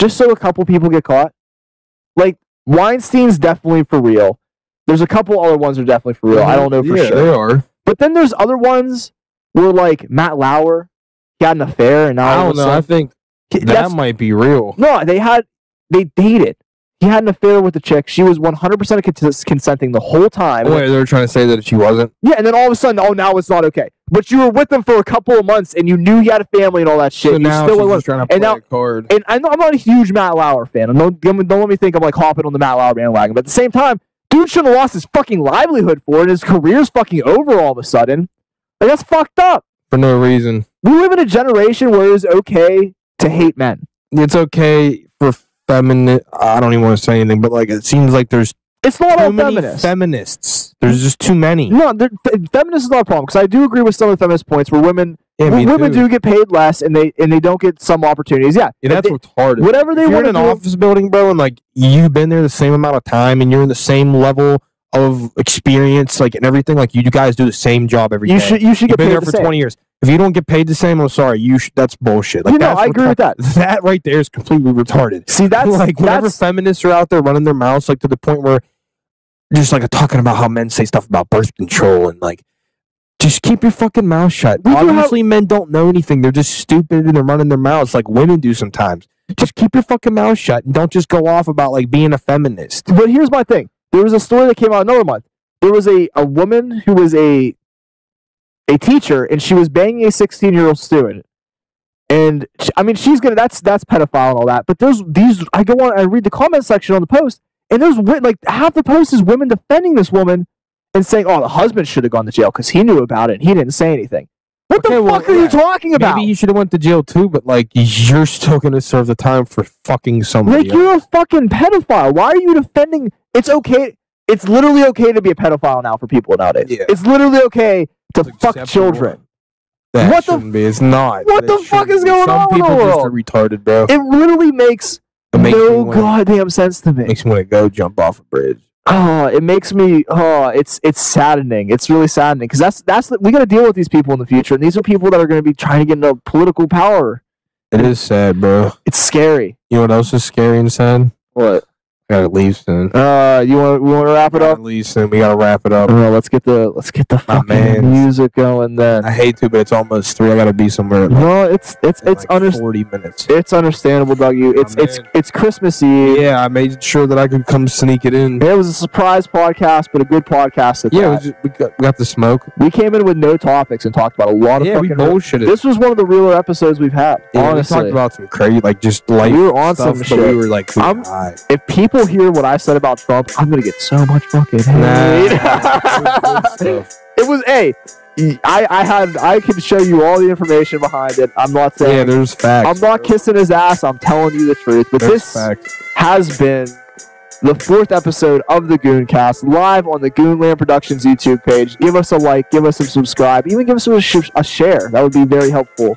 just so a couple people get caught? Like, Weinstein's definitely for real. There's a couple other ones that are definitely for real. I don't know for sure. They are. But then there's other ones where, like, Matt Lauer, he had an affair, and now I don't know. I think that might be real. No, they dated. He had an affair with the chick. She was 100% consenting the whole time. Wait, they were trying to say that she wasn't? Yeah, and then all of a sudden, now it's not okay. But you were with him for a couple of months, and you knew he had a family and all that shit. So now she's just trying to play a card. And I'm not a huge Matt Lauer fan. Don't let me think I'm like hopping on the Matt Lauer bandwagon. But at the same time, dude shouldn't have lost his fucking livelihood for it. His career's fucking over all of a sudden. Like, that's fucked up. For no reason. We live in a generation where it's okay to hate men. It's okay for feminist. I don't even want to say anything, but like it seems like there's it's not too all many feminists. There's just too many. No, feminist is not a problem because I do agree with some of the feminist points where women do get paid less and they don't get some opportunities. Yeah, that's retarded. Whatever they want to do. You're in an office building, bro, and like you've been there the same amount of time and you're in the same level of experience, like and everything. Like you guys do the same job every day. You should get paid there for 20 years. If you don't get paid the same, I'm sorry. That's bullshit. Like, I agree with that. That right there is completely retarded. See, that's like whenever feminists are out there running their mouths, like to the point where just like talking about how men say stuff about birth control and like, just keep your fucking mouth shut. Obviously, men don't know anything. They're just stupid and they're running their mouths like women do sometimes. Just keep your fucking mouth shut and don't just go off about like being a feminist. But here's my thing. There was a story that came out another month. There was a woman who was a a teacher, and she was banging a 16-year-old student. And I mean, that's pedophile and all that. But there's these. I go on. I read the comment section on the post, and there's like half the post is women defending this woman and saying, "Oh, the husband should have gone to jail because he knew about it and he didn't say anything." What the fuck are you talking about? Maybe he should have went to jail too, but like you're still gonna serve the time for fucking somebody. Like you're a fucking pedophile. Why are you defending? It's okay. It's literally okay to be a pedophile now for people nowadays. Yeah. It's literally okay to fuck children. That shouldn't be. It's not. What the fuck is going on? Some people just are retarded, bro. It literally makes no goddamn sense to me. Makes me want to go jump off a bridge. Oh, it makes me. Oh, it's saddening. It's really saddening because we got to deal with these people in the future, and these are people that are going to be trying to get into political power. It is sad, bro. It's scary. You know what else is scary and sad? What? I gotta leave soon. We want to wrap it up. Leave soon. We gotta wrap it up. Let's get the fucking music going. Then I hate to, but it's almost 3. I gotta be somewhere. No, it's like 40 minutes. It's understandable, Dougie. It's Christmas Eve. Yeah, I made sure that I could come sneak it in. It was a surprise podcast, but a good podcast. We got the smoke. We came in with no topics and talked about a lot of fucking bullshitted. This was one of the realer episodes we've had. Yeah, honestly, we talked about some crazy, like just life. We were on stuff, some shit. We were like, if people hear what I said about Trump, I'm gonna get so much fucking hate. It was I can show you all the information behind it. I'm not saying. Yeah, there's facts. I'm not kissing his ass. I'm telling you the truth. But this has been the 4th episode of the Gooncast, live on the Goonland Productions YouTube page. Give us a like, give us a subscribe, even give us a share. That would be very helpful.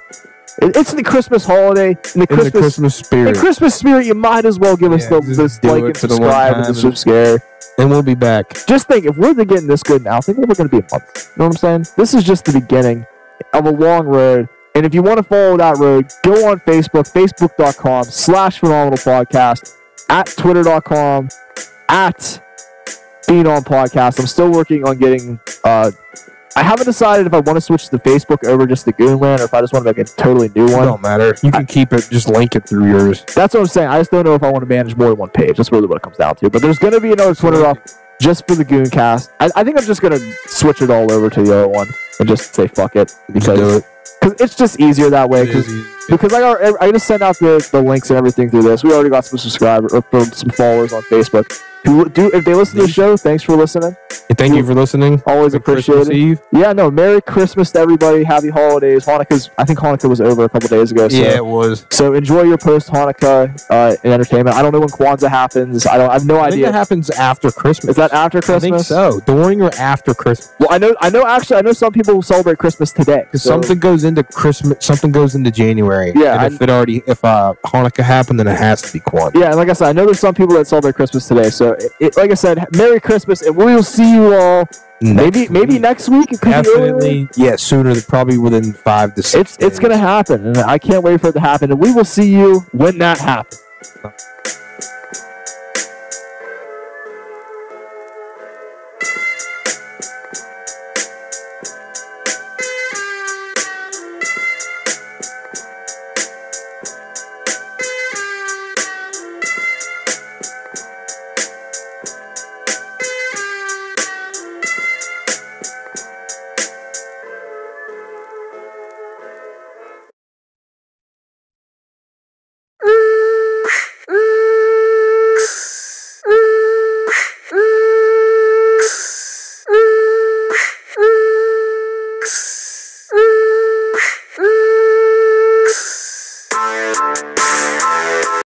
It's the Christmas holiday, in the Christmas spirit. In the Christmas spirit, you might as well give us this like and subscribe and the subscribe. And we'll be back. Just think, if we're getting this good now, think we're going to be a month. You know what I'm saying? This is just the beginning of a long road. And if you want to follow that road, go on Facebook, facebook.com/phenomenalpodcast, at twitter.com, at @PhenOnPodcast. I'm still working on getting... I haven't decided if I want to switch the Facebook over just to Goonland or if I just want to make a totally new one. It don't matter. You can keep it, just link it through yours. That's what I'm saying. I just don't know if I want to manage more than one page. That's really what it comes down to. But there's going to be another Twitter off just for the Gooncast. I think I'm just going to switch it all over to the other one and just say fuck it. Because it's just easier that way. Because I just send out the links and everything through this. We already got some subscribers or some followers on Facebook. If they listen to the show, thanks for listening. Thank you for listening. Always appreciate it. Yeah, no, Merry Christmas to everybody. Happy holidays. I think Hanukkah was over a couple days ago. So, yeah, it was. So enjoy your post-Hanukkah entertainment. I don't know when Kwanzaa happens. I have no idea. I think that happens after Christmas. Is that after Christmas? I think so. During or after Christmas. Well, I know some people will celebrate Christmas today. Because something goes into Christmas, something goes into January. Yeah. And if Hanukkah happened, then it has to be Kwanzaa. Yeah, and like I said, I know there's some people that celebrate Christmas today. So like I said, Merry Christmas, and we will see you all maybe next week. It could definitely, sooner, probably within 5 to 6 days. It's going to happen, and I can't wait for it to happen, and we will see you when that happens.